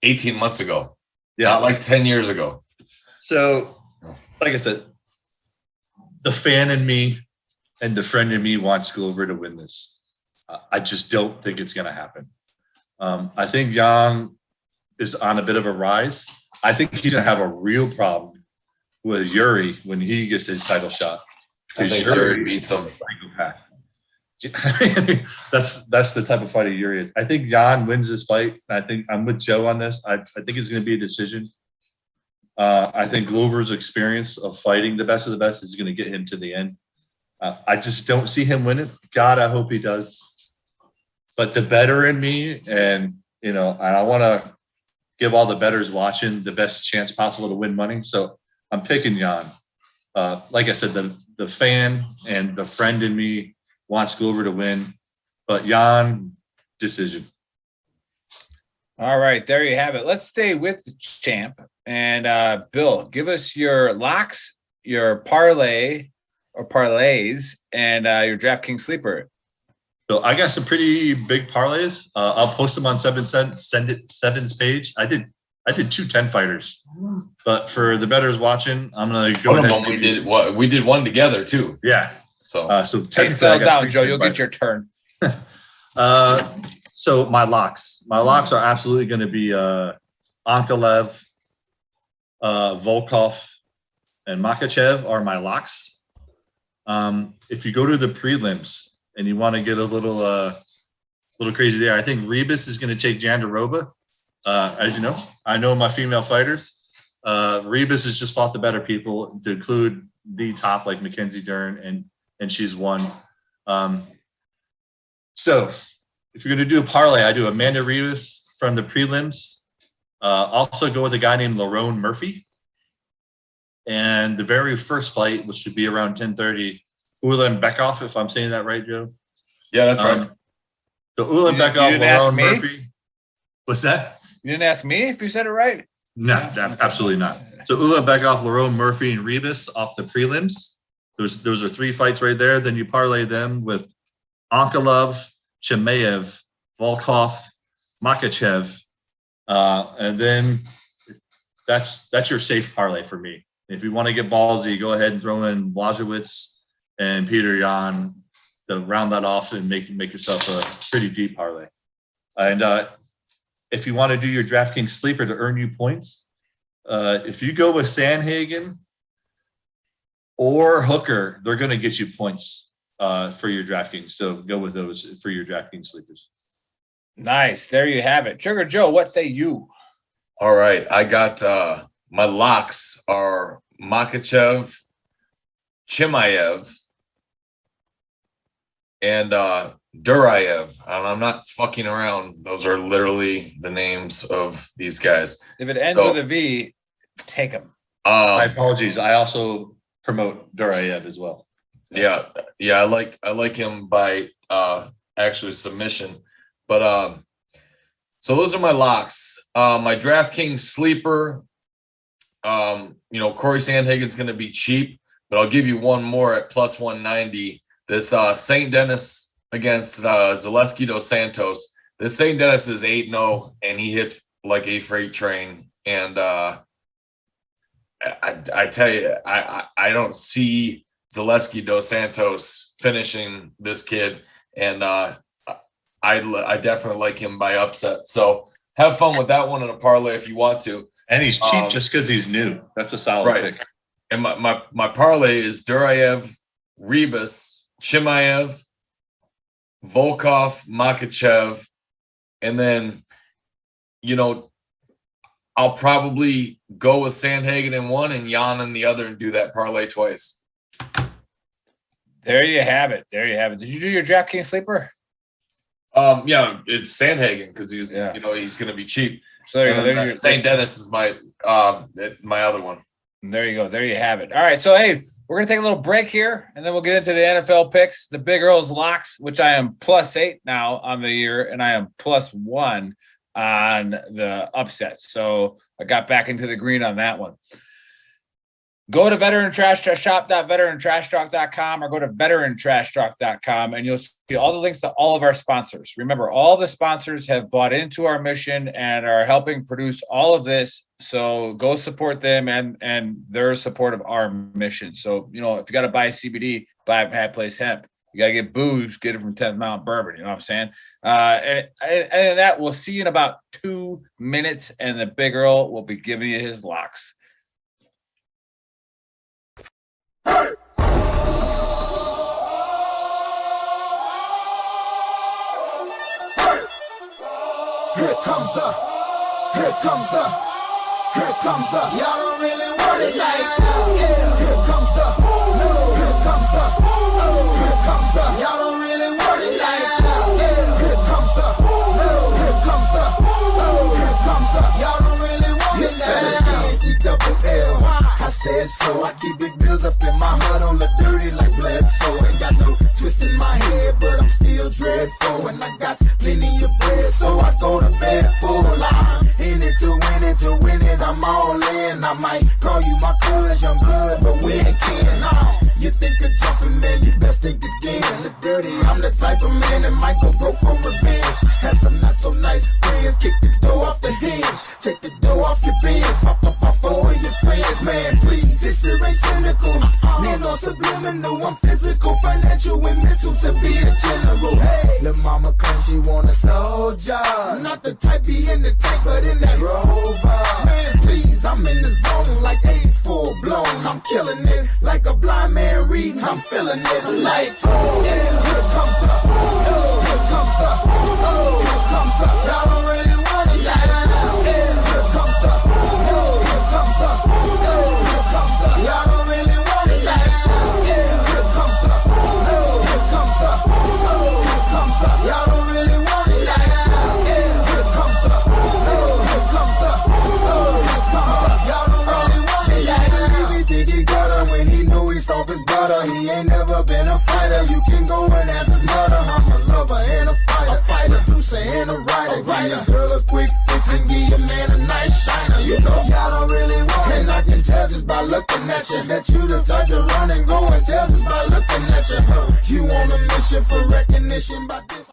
18 months ago. Yeah, not like 10 years ago. So, like I said, the fan in me and the friend in me wants Glover to win this. I just don't think it's going to happen. I think Jan is on a bit of a rise. I think he's going to have a real problem with Yuri when he gets his title shot. I think Yuri beats him. I mean, that's the type of fighter Yuri is. I think Jan wins this fight. I think I'm with Joe on this. I think it's going to be a decision. I think Glover's experience of fighting the best of the best is going to get him to the end. I just don't see him winning. God, I hope he does. But the better in me, and I want to give all the bettors watching the best chance possible to win money. So I'm picking Jan. Like I said, the fan and the friend in me wants Glover to win, but Jan, decision. All right, there you have it. Let's stay with the champ. And Bill, give us your locks, your parlay or parlays, and your DraftKings sleeper. So I got some pretty big parlays. I'll post them on Seven's page. I did 2 10-fighters, but for the bettors watching, I'm gonna go ahead. We did one together too. Yeah. So settle down, Joe. You'll get your turn. So my locks are absolutely going to be Ankalaev, Volkov, and Makhachev are my locks. If you go to the prelims and you want to get a little crazy there, I think Rebus is going to take Jandiroba. As you know, I know my female fighters. Rebus has just fought the better people, to include the top like Mackenzie Dern, and she's won. So if you're going to do a parlay, I do Amanda Rebus from the prelims. Also go with a guy named Lerone Murphy. And the very first fight, which should be around 10:30, Ulan Bekoff, if I'm saying that right, Joe. Yeah, that's right. So Ulan Bekoff, Lerone Murphy. What's that? You didn't ask me if you said it right? No, absolutely not. So Ulan Bekoff, Lerone Murphy, and Rebus off the prelims. Those are 3 fights right there. Then you parlay them with Ankalaev, Chimaev, Volkov, Makhachev, and then that's your safe parlay for me. If you want to get ballsy, go ahead and throw in Blazowicz and Peter Yan to round that off and make yourself a pretty deep parlay. And if you want to do your DraftKings sleeper to earn you points, if you go with Sandhagen or Hooker, they're going to get you points for your DraftKings. So go with those for your DraftKings sleepers. Nice. There you have it. Sugar Joe, what say you? All right. I got my locks are Makhachev, Chimaev, and Duraev. And I'm not fucking around. Those are literally the names of these guys. If it ends with a V, take them. My apologies. I also promote Duraev as well. Yeah. I like him by actually submission. But so those are my locks. My DraftKings sleeper. Corey Sandhagen's going to be cheap, but I'll give you one more at plus 190. This St. Denis against Zaleski dos Santos. This St. Denis is 8-0, and he hits like a freight train. And I tell you, I don't see Zaleski dos Santos finishing this kid, and I definitely like him by upset. So have fun with that one in a parlay if you want to. And he's cheap just because he's new. That's a solid pick. And my parlay is Duraev, Rebus, Chimaev, Volkov, Makhachev, and then, I'll probably go with Sandhagen in one and Jan in the other and do that parlay twice. There you have it. Did you do your DraftKings sleeper? Yeah, it's Sandhagen because he's he's going to be cheap. So there St. Dennis is my other one. There you go. There you have it. All right. So hey, we're gonna take a little break here, and then we'll get into the NFL picks, the Big Earl's locks, which I am +8 now on the year, and I am +1 on the upsets. So I got back into the green on that one. Go to shop.veterantrashtalk.com or go to veterantrashtalk.com, and you'll see all the links to all of our sponsors. Remember, all the sponsors have bought into our mission and are helping produce all of this. So go support them and their support of our mission. So, if you got to buy CBD, buy Pat Place Hemp. You got to get booze, get it from 10th Mountain Bourbon. You know what I'm saying? And that we'll see you in about 2 minutes, and the Big Earl will be giving you his locks. Here comes the, y'all don't really want it like that. Yeah. Here comes the, no. Here comes the, oh. Here comes the, y'all don't really want it like that. Yeah. Here comes the, no. Here comes the, oh. Here comes the, y'all don't so. I keep big bills up in my heart, all the dirty like blood, so ain't got no twist in my head, but I'm still dreadful, and I got plenty of bread, so I go to bed full. I'm in it to win it, I'm all in. I might call you my cuz, young blood, but we ain't kin. You think of jumping, man, you best think again. The dirty, I'm the type of man that might go broke for revenge. Had some not so nice friends, kick the door off the hinge, take the door off your bins, pop four of your friends, man, please. This shit ain't cynical, man, no subliminal. I'm physical, financial, and mental to be a general. Hey, the mama claims she want a soldier, not the type be in the tank, but in that Rover. Man, please, I'm in the zone like AIDS full blown. I'm killing it like a blind man reading. I'm feeling it like, oh, yeah, here comes the, oh, here comes the, oh, here comes the. Y'all don't really want it like, yeah, here comes the, oh, here comes the, oh, here comes the. Y'all don't really want it like, yeah, here comes the, oh, here comes the, oh, here comes the. Y'all don't really want it like, yeah, here comes the, oh, here comes the, oh, here comes the. Y'all don't really want it like, he think he got her when he knew he's off his butter. He ain't never been a fighter. You can go and ask his mother. I'm a lover and a fighter, producer and a writer. Give your girl a quick fix and give your man a nice shiner. You know y'all don't really want it, and I can tell just by looking at you that you the type to run and go and tell just by looking at you. You on a mission for recognition by this.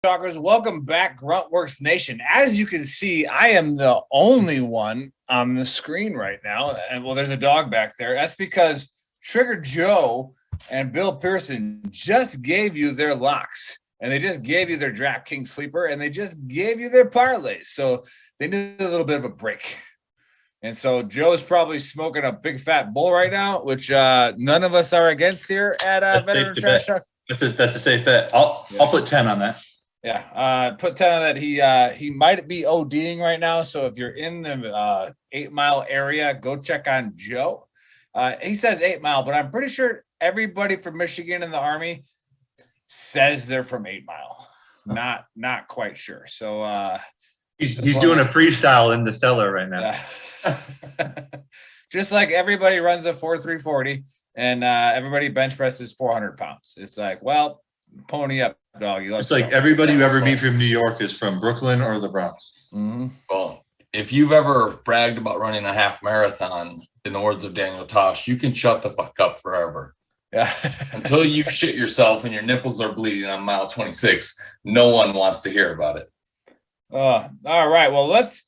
Talkers, welcome back, Gruntworks Nation. As you can see, I am the only one on the screen right now. And well, there's a dog back there. That's because Trigger Joe and Bill Pearson just gave you their locks, and they just gave you their DraftKings sleeper, and they just gave you their parlays. So they need a little bit of a break. And so Joe's probably smoking a big fat bowl right now, which none of us are against here at Veteran Trash Talk. That's a safe bet. I'll put 10 on that. Yeah, put 10 on that. He might be ODing right now. So if you're in the 8 Mile area, go check on Joe. He says 8 Mile, but I'm pretty sure everybody from Michigan and the Army says they're from 8 Mile. Not quite sure. So he's doing a freestyle in the cellar right now. Just like everybody runs a 4.340 and everybody bench presses 400 pounds. It's like, well, pony up, doggy. It's like everybody you ever meet from New York is from Brooklyn or the Bronx. Mm-hmm. Well, if you've ever bragged about running a half marathon, in the words of Daniel Tosh, you can shut the fuck up forever. Yeah. Until you shit yourself and your nipples are bleeding on mile 26, no one wants to hear about it. All right. Well, let's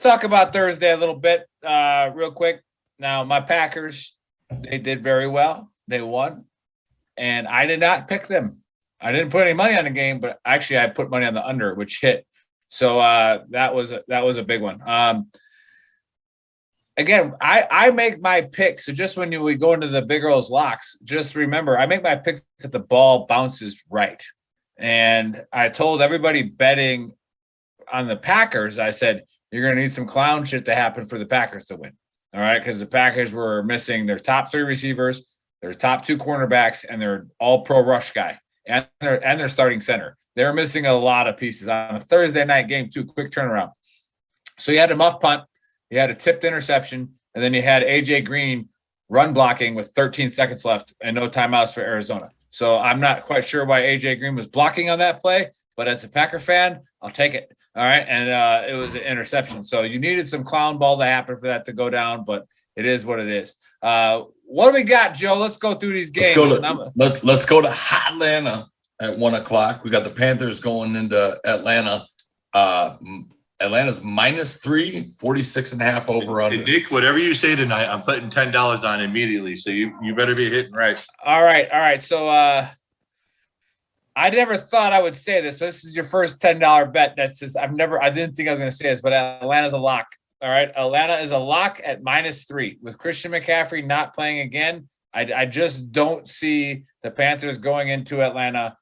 talk about Thursday a little bit, real quick. Now, my Packers, they did very well. They won, and I did not pick them. I didn't put any money on the game, but actually, I put money on the under, which hit. So that was a big one. Again, I make my picks. So just when we go into the Big Earl's locks, just remember, I make my picks that the ball bounces right. And I told everybody betting on the Packers, I said, you're going to need some clown shit to happen for the Packers to win. All right. Because the Packers were missing their top 3 receivers, their top 2 cornerbacks, and their all pro rush guy and their starting center. They're missing a lot of pieces on a Thursday night game too. Quick turnaround. So you had a muff punt. You had a tipped interception, and then you had A.J. Green run blocking with 13 seconds left and no timeouts for Arizona. So I'm not quite sure why A.J. Green was blocking on that play, but as a Packer fan, I'll take it. All right, and it was an interception. So you needed some clown ball to happen for that to go down, but it is what it is. What do we got, Joe? Let's go through these games. Let's go to hot Atlanta at 1:00. We got the Panthers going into Atlanta. Atlanta's -3, 46.5 over under. Hey, Dick, whatever you say tonight, I'm putting $10 on immediately. So you better be hitting right. All right. So I never thought I would say this. So this is your first $10 bet. That's just I didn't think I was going to say this, but Atlanta's a lock. All right. Atlanta is a lock at -3 with Christian McCaffrey not playing again. I just don't see the Panthers going into Atlanta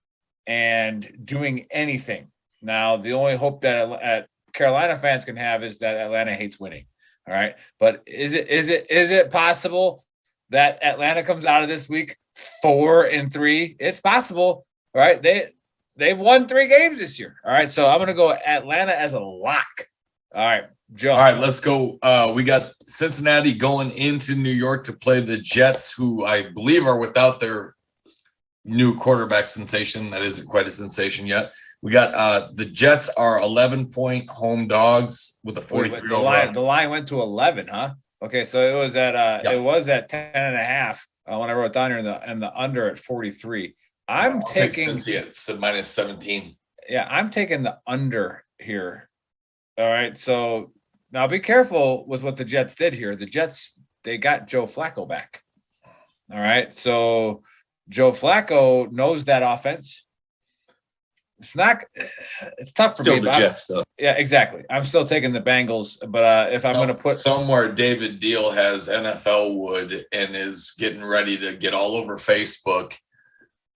and doing anything. Now, the only hope that Carolina fans can have is that Atlanta hates winning. All right. But is it possible that Atlanta comes out of this week 4-3? It's possible. All right. They've won 3 games this year. All right. So I'm going to go Atlanta as a lock. All right, Joe. All right, let's go. We got Cincinnati going into New York to play the Jets, who I believe are without their new quarterback sensation. That isn't quite a sensation yet. We got the Jets are 11-point home dogs with a 43 over. The line went to 11, huh? Okay, so it was at 10.5 when I wrote down here, and the under at 43. I'm taking it's minus 17. Yeah, I'm taking the under here. All right, so now be careful with what the Jets did here. The Jets, they got Joe Flacco back. All right, so Joe Flacco knows that offense. It's tough for still me. The Jets, though. Yeah, exactly. I'm still taking the Bengals, but if I'm going to put somewhere, David Deal has NFL wood and is getting ready to get all over Facebook.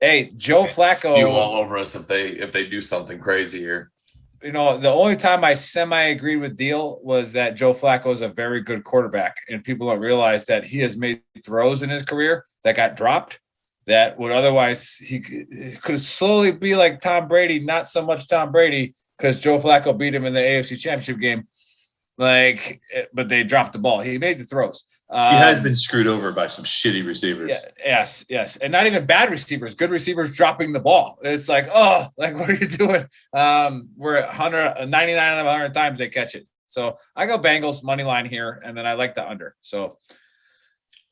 Hey, Joe Flacco spew all over us if they do something crazy here. You know, the only time I semi-agreed with Deal was that Joe Flacco is a very good quarterback, and people don't realize that he has made throws in his career that got dropped that would otherwise he could slowly be like Tom Brady, not so much Tom Brady because Joe Flacco beat him in the AFC Championship game. But they dropped the ball. He made the throws. He has been screwed over by some shitty receivers. Yes. And not even bad receivers, good receivers dropping the ball. It's like, what are you doing? We're at 99 out of 100 times they catch it. So I go Bengals money line here, and then I like the under. So.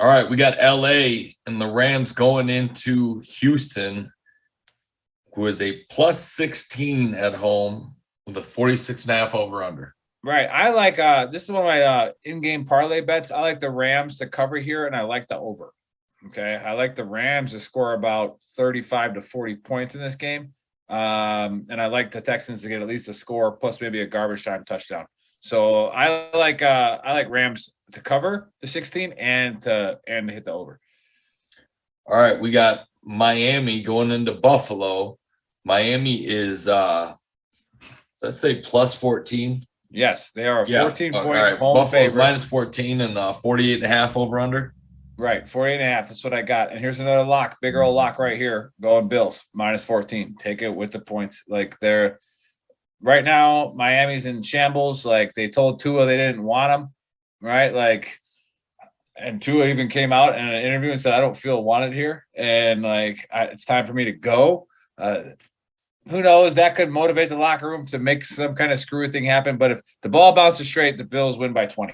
All right, we got LA and the Rams going into Houston, who is a plus 16 at home with a 46.5 over under. Right. I like this is one of my in-game parlay bets. I like the Rams to cover here, and I like the over. Okay. I like the Rams to score about 35 to 40 points in this game. And I like the Texans to get at least a score plus maybe a garbage time touchdown. So I like Rams to cover the 16 and to hit the over. All right, we got Miami going into Buffalo. Miami is let's say plus 14. Yes, they are a 14-point home Buffalo's favorite. minus 14 and 48.5 over under. Right, 48.5. That's what I got. And here's another lock, Big Earl lock right here. Going Bills minus 14. Take it with the points. Like they're right now, Miami's in shambles. Like they told Tua they didn't want him, right? Like, and Tua even came out in an interview and said, "I don't feel wanted here, and it's time for me to go." Who knows? That could motivate the locker room to make some kind of screwy thing happen. But if the ball bounces straight, the Bills win by 20.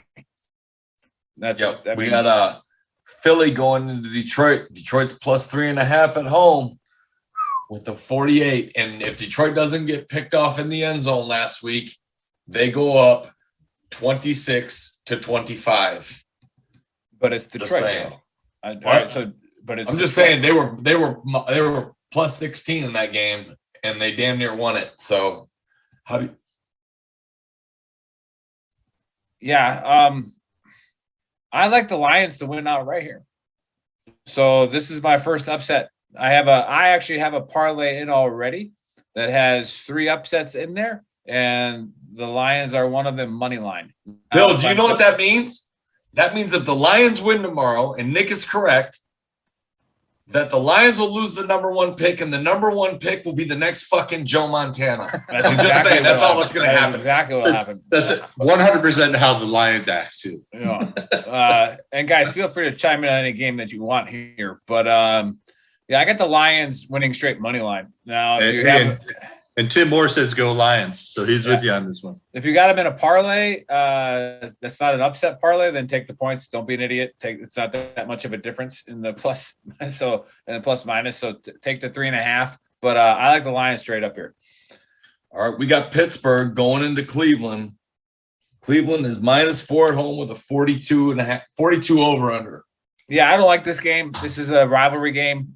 We got Philly going into Detroit. Detroit's plus 3.5 at home with the 48. And if Detroit doesn't get picked off in the end zone last week, they go up 26-25. But it's Detroit. I'm just saying they were plus 16 in that game, and they damn near won it. So how do you? Yeah, I like the Lions to win out right here. So this is my first upset. I actually have a parlay in already that has 3 upsets in there, and the Lions are one of them money line. Bill, do you know what that means? That means that the Lions win tomorrow, and Nick is correct, that the Lions will lose the number 1 pick, and the number 1 pick will be the next fucking Joe Montana. I'm just saying, that's all that's going to happen. Exactly what happened. That's 100% how the Lions act, too. Yeah. And guys, feel free to chime in on any game that you want here. But, yeah, I got the Lions winning straight money line. Now, and Tim Moore says go Lions, so he's with you on this one. If you got him in a parlay, that's not an upset parlay, then take the points. Don't be an idiot. It's not that much of a difference in the plus, and the plus minus. So take the 3.5. But I like the Lions straight up here. All right, we got Pittsburgh going into Cleveland. Cleveland is -4 at home with a 42 over under. Yeah, I don't like this game. This is a rivalry game.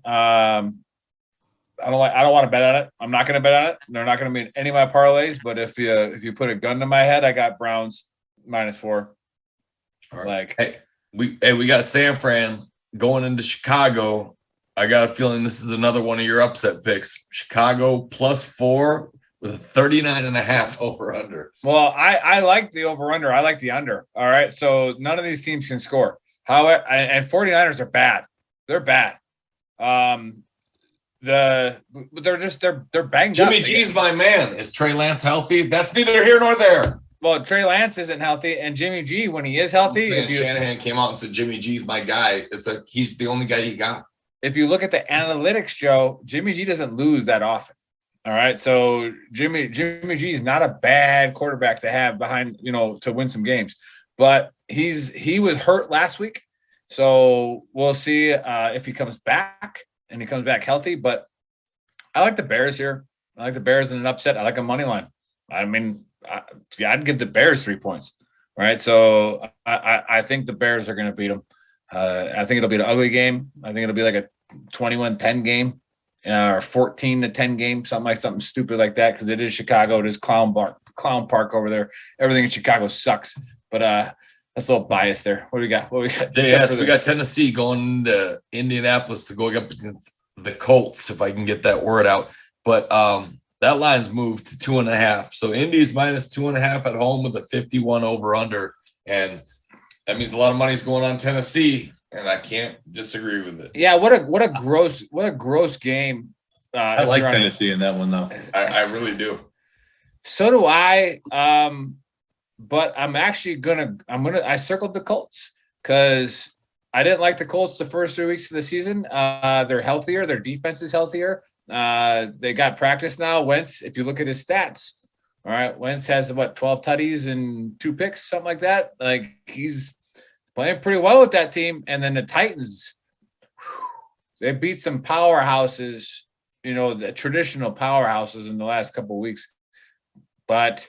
I don't want to bet on it. I'm not going to bet on it. They're not going to be in any of my parlays. But if you put a gun to my head, I got Browns -4. All right. We got San Fran going into Chicago. I got a feeling this is another one of your upset picks. Chicago +4 with a 39.5 over under. Well, I like the over under. I like the under. All right. So none of these teams can score. However, and 49ers are bad. They're bad. They're banged up. Jimmy G's my man. Is Trey Lance healthy? That's neither here nor there. Well, Trey Lance isn't healthy, and Jimmy G, when he is healthy, Shanahan came out and said Jimmy G's my guy. He's the only guy he got. If you look at the analytics, Joe, Jimmy G doesn't lose that often. All right, so Jimmy G is not a bad quarterback to have behind, to win some games, but he was hurt last week, so we'll see if he comes back and he comes back healthy. But I like the Bears here. I like the Bears in an upset. I like a money line. I mean, I'd give the Bears 3 points. Right. So I think the Bears are going to beat them. I think it'll be an ugly game. I think it'll be like a 21-10 game or 14-10 game, something stupid like that. Cause it is Chicago. It is Clown Park over there. Everything in Chicago sucks, but that's a little biased there. What do we got? Yes, we got Tennessee going to Indianapolis to go up against the Colts, if I can get that word out. But that line's moved to 2.5. So Indy's minus 2.5 at home with a 51 over under. And that means a lot of money's going on Tennessee. And I can't disagree with it. Yeah. What a gross game. I like Tennessee in that one though. I really do. So do I. But I'm actually I circled the Colts because I didn't like the Colts the first 3 weeks of the season. They're healthier. Their defense is healthier. They got practice now. Wentz, if you look at his stats, all right, Wentz has 12 tutties and 2 picks, something like that. Like he's playing pretty well with that team. And then the Titans, they beat some powerhouses, the traditional powerhouses in the last couple of weeks. But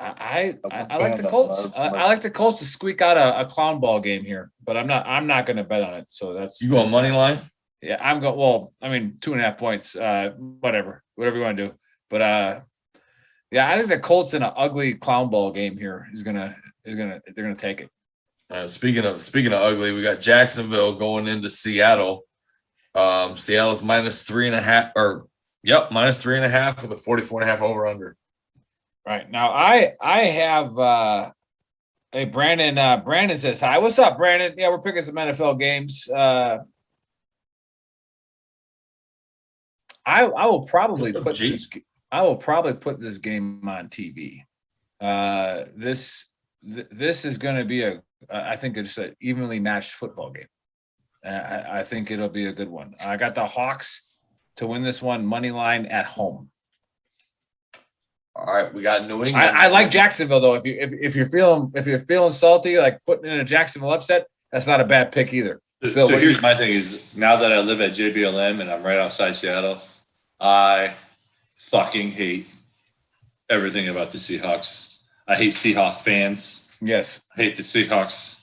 I like the Colts. I like the Colts to squeak out a clown ball game here, but I'm not going to bet on it. So that's you going money line. Yeah, I'm going. Well, I mean, 2.5 points. Whatever you want to do. But yeah, I think the Colts in an ugly clown ball game here they're gonna take it. Speaking of ugly, we got Jacksonville going into Seattle. Seattle's minus 3.5 minus 3.5 with a 44.5 over under. Right now, I have hey Brandon. Brandon says hi. What's up, Brandon? Yeah, we're picking some NFL games. I will probably put this. I will probably put this game on TV. This is going to be I think it's an evenly matched football game. I think it'll be a good one. I got the Hawks to win this one, money line at home. All right, we got New England. I like Jacksonville though. If you're feeling salty, like putting in a Jacksonville upset, that's not a bad pick either. So here's my thing: is now that I live at JBLM and I'm right outside Seattle, I fucking hate everything about the Seahawks. I hate Seahawk fans. Yes, I hate the Seahawks.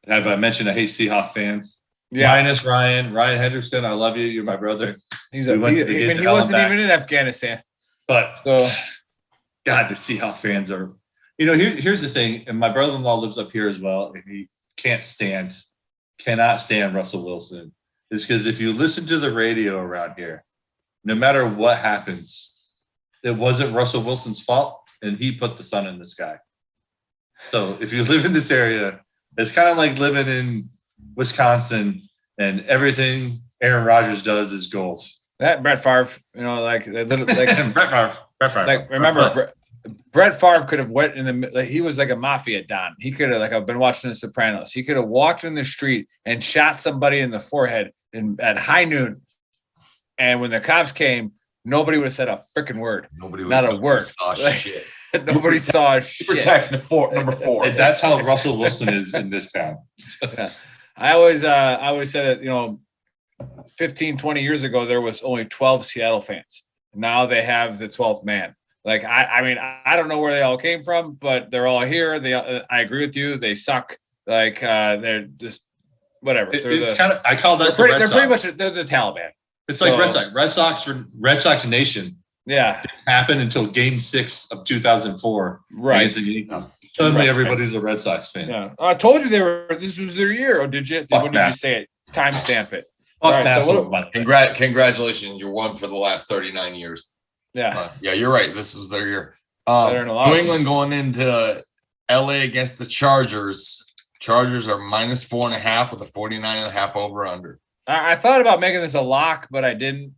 Have I mentioned I hate Seahawk fans? Yeah. Minus Ryan Henderson. I love you. You're my brother. He wasn't even in Afghanistan. But God, the Seahawks fans are. Here's the thing, and my brother-in-law lives up here as well, and he cannot stand Russell Wilson. Is because if you listen to the radio around here, no matter what happens, it wasn't Russell Wilson's fault, and he put the sun in the sky. So if you live in this area, it's kind of like living in Wisconsin, and everything Aaron Rodgers does is goals. That Brett Favre, Brett Favre. Like remember, Brett Favre could have went in the. He was like a mafia don. He could have I've been watching The Sopranos. He could have walked in the street and shot somebody in the forehead at high noon. And when the cops came, nobody would have said a freaking word. Not a word. Shit. Nobody saw shit. Protect number 4. And that's how Russell Wilson is in this town. Yeah. I always said that 15, 20 years ago, there was only 12 Seattle fans. Now they have the 12th man. Like, I mean, I don't know where they all came from, but they're all here. I agree with you. They suck. Like, they're just whatever. I call that they're pretty much they're the Taliban. It's like Red Sox. Red Sox Nation. Yeah. It happened until Game 6 of 2004. Right. Suddenly everybody's a Red Sox fan. Yeah. I told you this was their year. Oh, did you? When did you say it? Timestamp it. Congratulations. You're one for the last 39 years. Yeah. Yeah, you're right. This was their year. New England going into LA against the Chargers. Chargers are minus 4.5 with a 49.5 over under. I thought about making this a lock, but I didn't.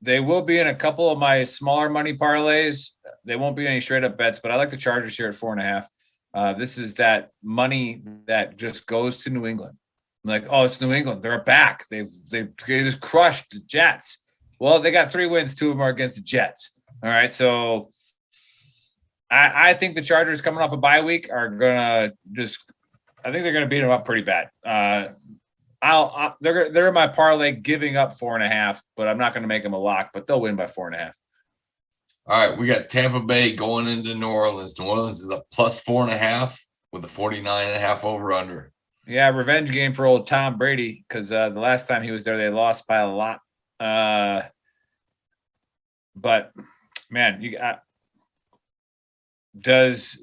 They will be in a couple of my smaller money parlays. They won't be any straight up bets, but I like the Chargers here at 4.5. This is that money that just goes to New England. I'm like, oh, it's New England. They're back. They just crushed the Jets. Well, they got 3 wins. 2 of them are against the Jets. All right. So I think the Chargers coming off a bye week are going to I think they're going to beat them up pretty bad. They're in my parlay giving up 4.5, but I'm not going to make them a lock, but they'll win by 4.5. All right, we got Tampa Bay going into New Orleans. New Orleans is a plus 4.5 with a 49.5 over under. Yeah, revenge game for old Tom Brady because the last time he was there, they lost by a lot. But man, does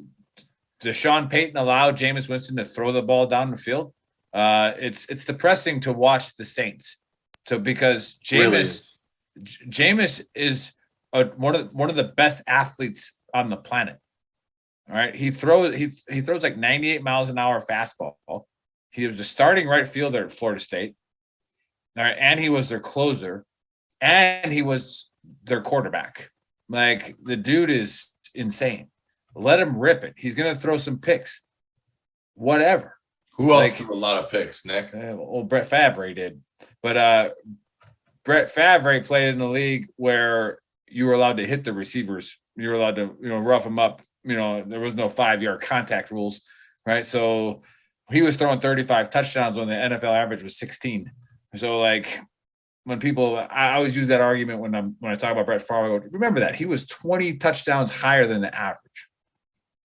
Sean Payton allow Jameis Winston to throw the ball down the field? It's depressing to watch the Saints. So because Jameis is one of the best athletes on the planet. All right, he throws like 98 miles an hour fastball. He was the starting right fielder at Florida State. All right, and he was their closer, and he was their quarterback. Like the dude is insane. Let him rip it. He's gonna throw some picks. Whatever. Who else threw a lot of picks, Nick? Well, Brett Favre did. But Brett Favre played in the league where you were allowed to hit the receivers. You were allowed to, rough them up. There was no 5-yard contact rules, right? So he was throwing 35 touchdowns when the NFL average was 16. So like when I always use that argument when I talk about Brett Favre, I go, remember that he was 20 touchdowns higher than the average,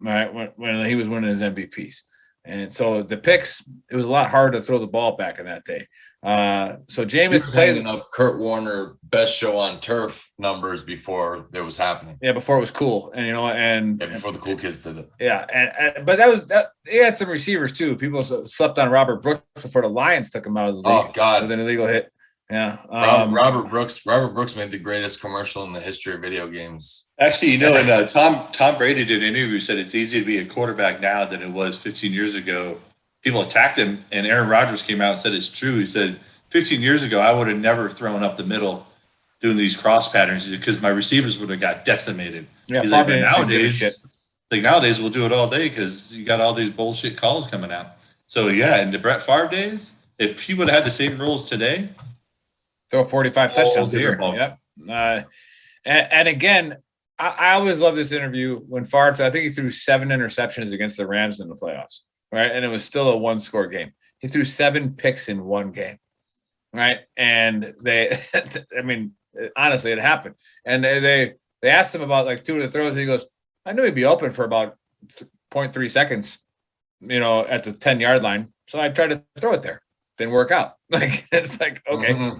right? When he was winning his MVPs. And so the picks, it was a lot harder to throw the ball back in that day. So Jameis plays up Kurt Warner best show on turf numbers before it was happening. Yeah, before it was cool, and before the cool kids did it. Yeah, but he had some receivers too. People slept on Robert Brooks before the Lions took him out of the league. Oh God, with an illegal hit. Yeah, Robert Brooks made the greatest commercial in the history of video games. Actually, and Tom Brady did an interview, said it's easier to be a quarterback now than it was 15 years ago. People attacked him, and Aaron Rodgers came out and said it's true. He said 15 years ago, I would have never thrown up the middle doing these cross patterns because my receivers would have got decimated. Yeah, he's like, nowadays we'll do it all day because you got all these bullshit calls coming out. So yeah, in the Brett Favre days, if he would have had the same rules today, throw 45 touchdowns a year. Yep. And again, I always love this interview when Favre, I think he threw 7 interceptions against the Rams in the playoffs, right? And it was still a 1-score game. He threw 7 picks in one game, right? And honestly, it happened. And they asked him about like 2 of the throws. And he goes, I knew he'd be open for about 0.3 seconds, at the 10-yard line. So I tried to throw it there. Didn't work out. Like, it's like, okay. All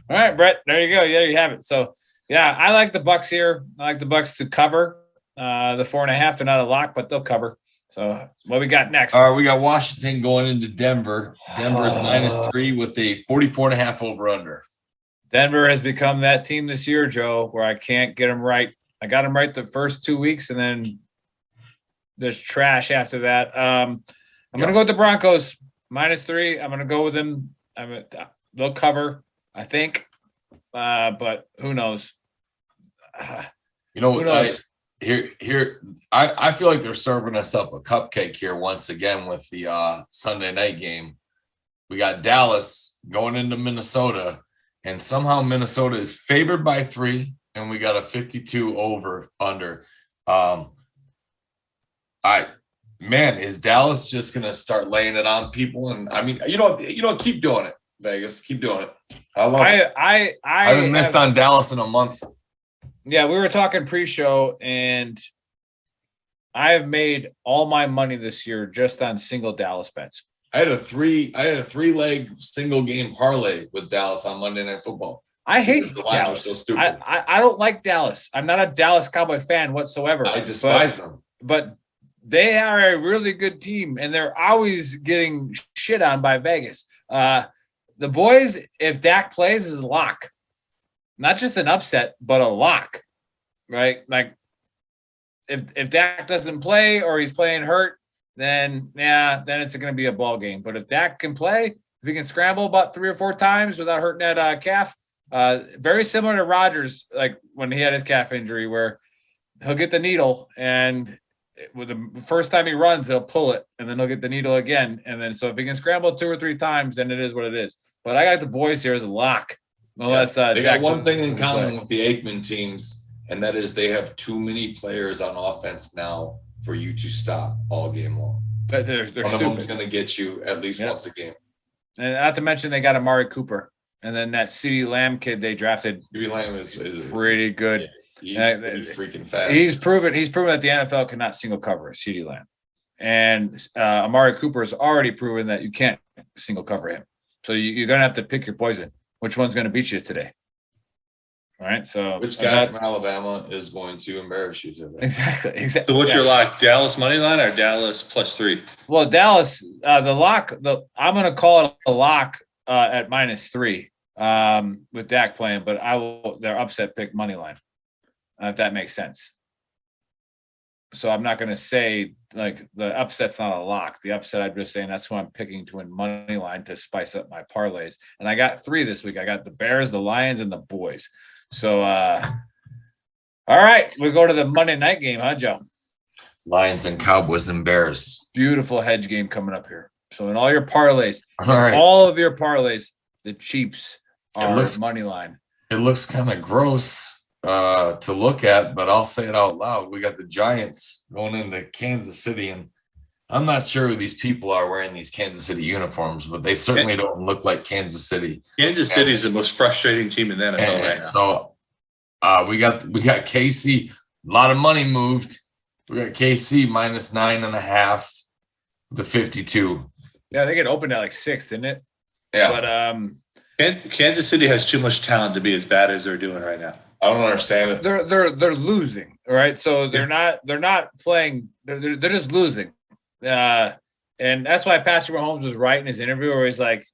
right, Brett, there you go. Yeah, you have it. So yeah, I like the Bucs here. I like the Bucs to cover the 4.5. They're not a lock, but they'll cover. So what we got next? All right, we got Washington going into Denver. Denver's -3 with a 44.5 over under. Denver has become that team this year, Joe, where I can't get them right. I got them right the first 2 weeks, and then there's trash after that. I'm going to go with the Broncos. -3. I'm going to go with them. They'll cover, I think. But who knows? Who knows? I feel like they're serving us up a cupcake here once again with the Sunday night game. We got Dallas going into Minnesota, and somehow Minnesota is favored by 3, and we got a 52 over under. Is Dallas just gonna start laying it on people? And I mean, keep doing it, Vegas. Keep doing it. I love it. I haven't missed on Dallas in a month. Yeah, we were talking pre-show, and I have made all my money this year just on single Dallas bets. I had a 3-leg single game parlay with Dallas on Monday Night Football. I hate Dallas. So stupid. I don't like Dallas. I'm not a Dallas Cowboy fan whatsoever. I despise them. But they are a really good team, and they're always getting shit on by Vegas. The boys, if Dak plays, is a lock. Not just an upset, but a lock, right? Like, if Dak doesn't play or he's playing hurt, then it's going to be a ball game. But if Dak can play, if he can scramble about 3 or 4 times without hurting that calf, Very similar to Rodgers, like when he had his calf injury, where he'll get the needle, and with the first time he runs, he'll pull it, and then he'll get the needle again. And then so if he can scramble 2 or 3 times, then it is what it is. But I got the boys here as a lock. Unless they got one thing in common with the Aikman teams, and that is they have too many players on offense now for you to stop all game long. They're one of them's going to get you at least once a game. And not to mention they got Amari Cooper, and then that CeeDee Lamb kid they drafted. CeeDee Lamb is pretty good. Yeah, he's freaking fast. He's proven that the NFL cannot single cover CeeDee Lamb, and Amari Cooper has already proven that you can't single cover him. So you're going to have to pick your poison. Which one's going to beat you today? All right. So which guy from Alabama is going to embarrass you today? Exactly. So what's your lock? Dallas money line or Dallas +3? Well, Dallas, the lock. I'm going to call it a lock at -3 with Dak playing, but I will. Their upset pick money line, if that makes sense. So I'm not going to say like the upset's not a lock. The upset, I'm just saying that's who I'm picking to win money line to spice up my parlays. And I got 3 this week. I got the Bears, the Lions, and the boys. So, all right, we go to the Monday night game, huh, Joe? Lions and Cowboys and Bears. Beautiful hedge game coming up here. So in all your parlays, all of your parlays, the Chiefs are money line. It looks kind of gross to look at, but I'll say it out loud. We got the Giants going into Kansas City, and I'm not sure who these people are wearing these Kansas City uniforms, but they certainly don't look like Kansas City. Kansas City is the most frustrating team in the NFL right now. So we got KC. A lot of money moved. We got KC -9.5 to 52. Yeah, they get opened at like 6, didn't it? Yeah. But Kansas City has too much talent to be as bad as they're doing right now. I don't understand it. They're losing, all right? So they're not playing. They're just losing, and that's why Patrick Mahomes was right in his interview where he's like,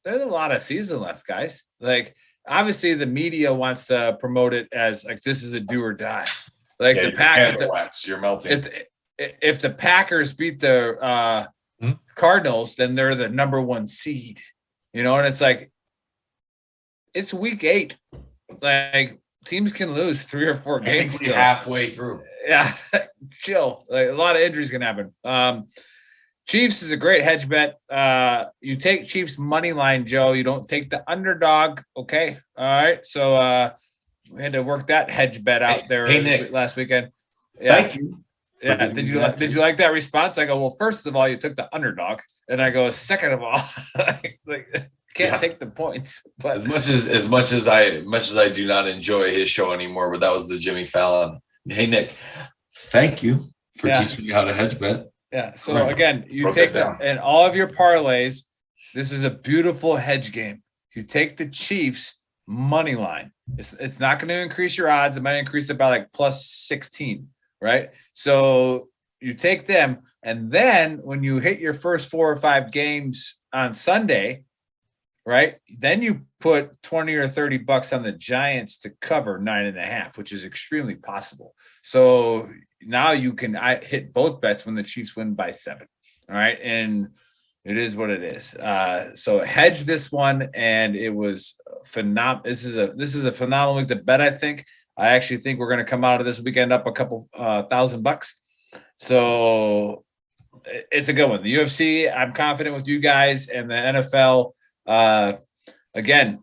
"There's a lot of season left, guys." Like, obviously, the media wants to promote it as like this is a do or die. Like the Packers, you're melting. If the Packers beat the Cardinals, then they're the number 1 seed, you know. And it's like it's week 8, like. Teams can lose 3 or 4 games halfway through. Yeah, chill. Like, a lot of injuries can happen. Chiefs is a great hedge bet. You take Chiefs money line, Joe. You don't take the underdog. Okay, all right. So we had to work that hedge bet out there last weekend. Yeah. Thank you. Yeah. Did you like that response? I go, well, first of all, you took the underdog, and I go, second of all, like. Can't take the points, but as much as I do not enjoy his show anymore, but that was the Jimmy Fallon. Hey Nick, thank you for teaching me how to hedge bet. Yeah. So again, you take in all of your parlays. This is a beautiful hedge game. You take the Chiefs money line. It's not going to increase your odds. It might increase it by like +16, right? So you take them, and then when you hit your first 4 or 5 games on Sunday. Right. Then you put 20 or 30 bucks on the Giants to cover 9.5, which is extremely possible. So now you can hit both bets when the Chiefs win by 7. All right. And it is what it is. So hedge this one. And it was phenomenal. This is a phenomenal week to bet. I actually think we're going to come out of this weekend up a couple $1,000. So it's a good one. The UFC, I'm confident with you guys, and the NFL. Again,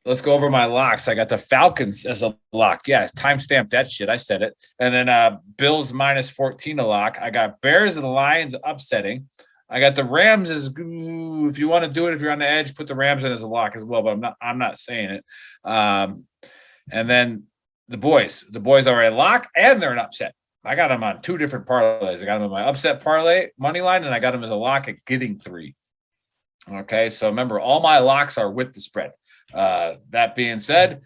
let's go over my locks. I got the Falcons as a lock. Yeah, timestamp that shit. I said it. And then Bills -14 a lock. I got Bears and the Lions upsetting. I got the Rams as if you want to do it, if you're on the edge, put the Rams in as a lock as well. But I'm not saying it. And then the boys are a lock and they're an upset. I got them on 2 different parlays. I got them in my upset parlay money line, and I got them as a lock at getting 3. Okay, so remember, all my locks are with the spread. That being said,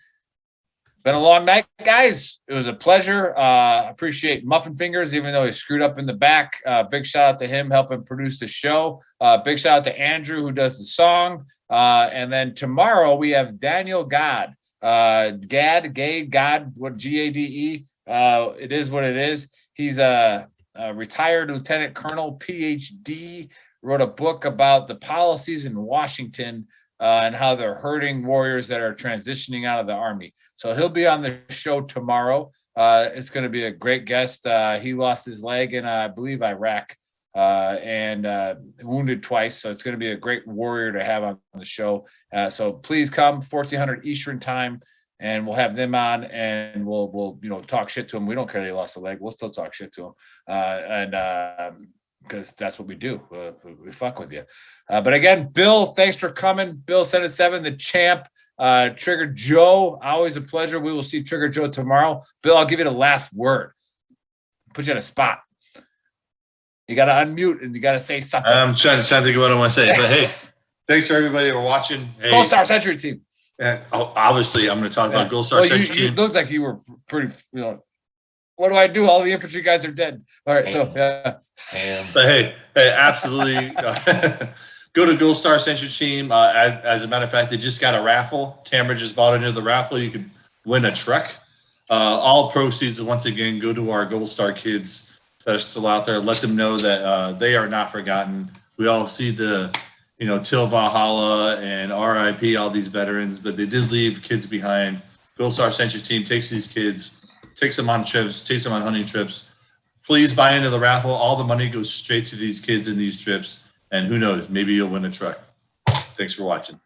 been a long night, guys. It was a pleasure. Appreciate Muffin Fingers, even though he screwed up in the back. Big shout out to him helping produce the show. Big shout out to Andrew who does the song. And then tomorrow we have Daniel God. God, what Gade. It is what it is. He's a retired lieutenant colonel, PhD. Wrote a book about the policies in Washington and how they're hurting warriors that are transitioning out of the Army. So he'll be on the show tomorrow. It's going to be a great guest. He lost his leg in, I believe, Iraq, and wounded twice. So it's going to be a great warrior to have on the show. So please come 1400 Eastern time, and we'll have them on, and we'll talk shit to him. We don't care that he lost a leg. We'll still talk shit to him. And because that's what we do. We fuck with you. But again, Bill, thanks for coming. Bill, 7-7, the champ. Trigger Joe, always a pleasure. We will see Trigger Joe tomorrow. Bill, I'll give you the last word. Put you on a spot. You got to unmute and you got to say something. I'm trying to think of what I want to say. But hey, thanks for everybody for watching. Hey, Gold Star Century Team. Obviously, I'm going to talk about Gold Star Century Team. It looks like you were pretty, what do I do? All the infantry guys are dead. All right, so But hey, absolutely. Go to Gold Star Century Team. As a matter of fact, they just got a raffle. Tamara just bought into the raffle. You could win a truck. All proceeds, once again, go to our Gold Star kids that are still out there. Let them know that they are not forgotten. We all see the, Till Valhalla and RIP, all these veterans, but they did leave kids behind. Gold Star Century Team takes these kids, takes them on trips, takes them on hunting trips. Please buy into the raffle. All the money goes straight to these kids in these trips. And who knows, maybe you'll win a truck. Thanks for watching.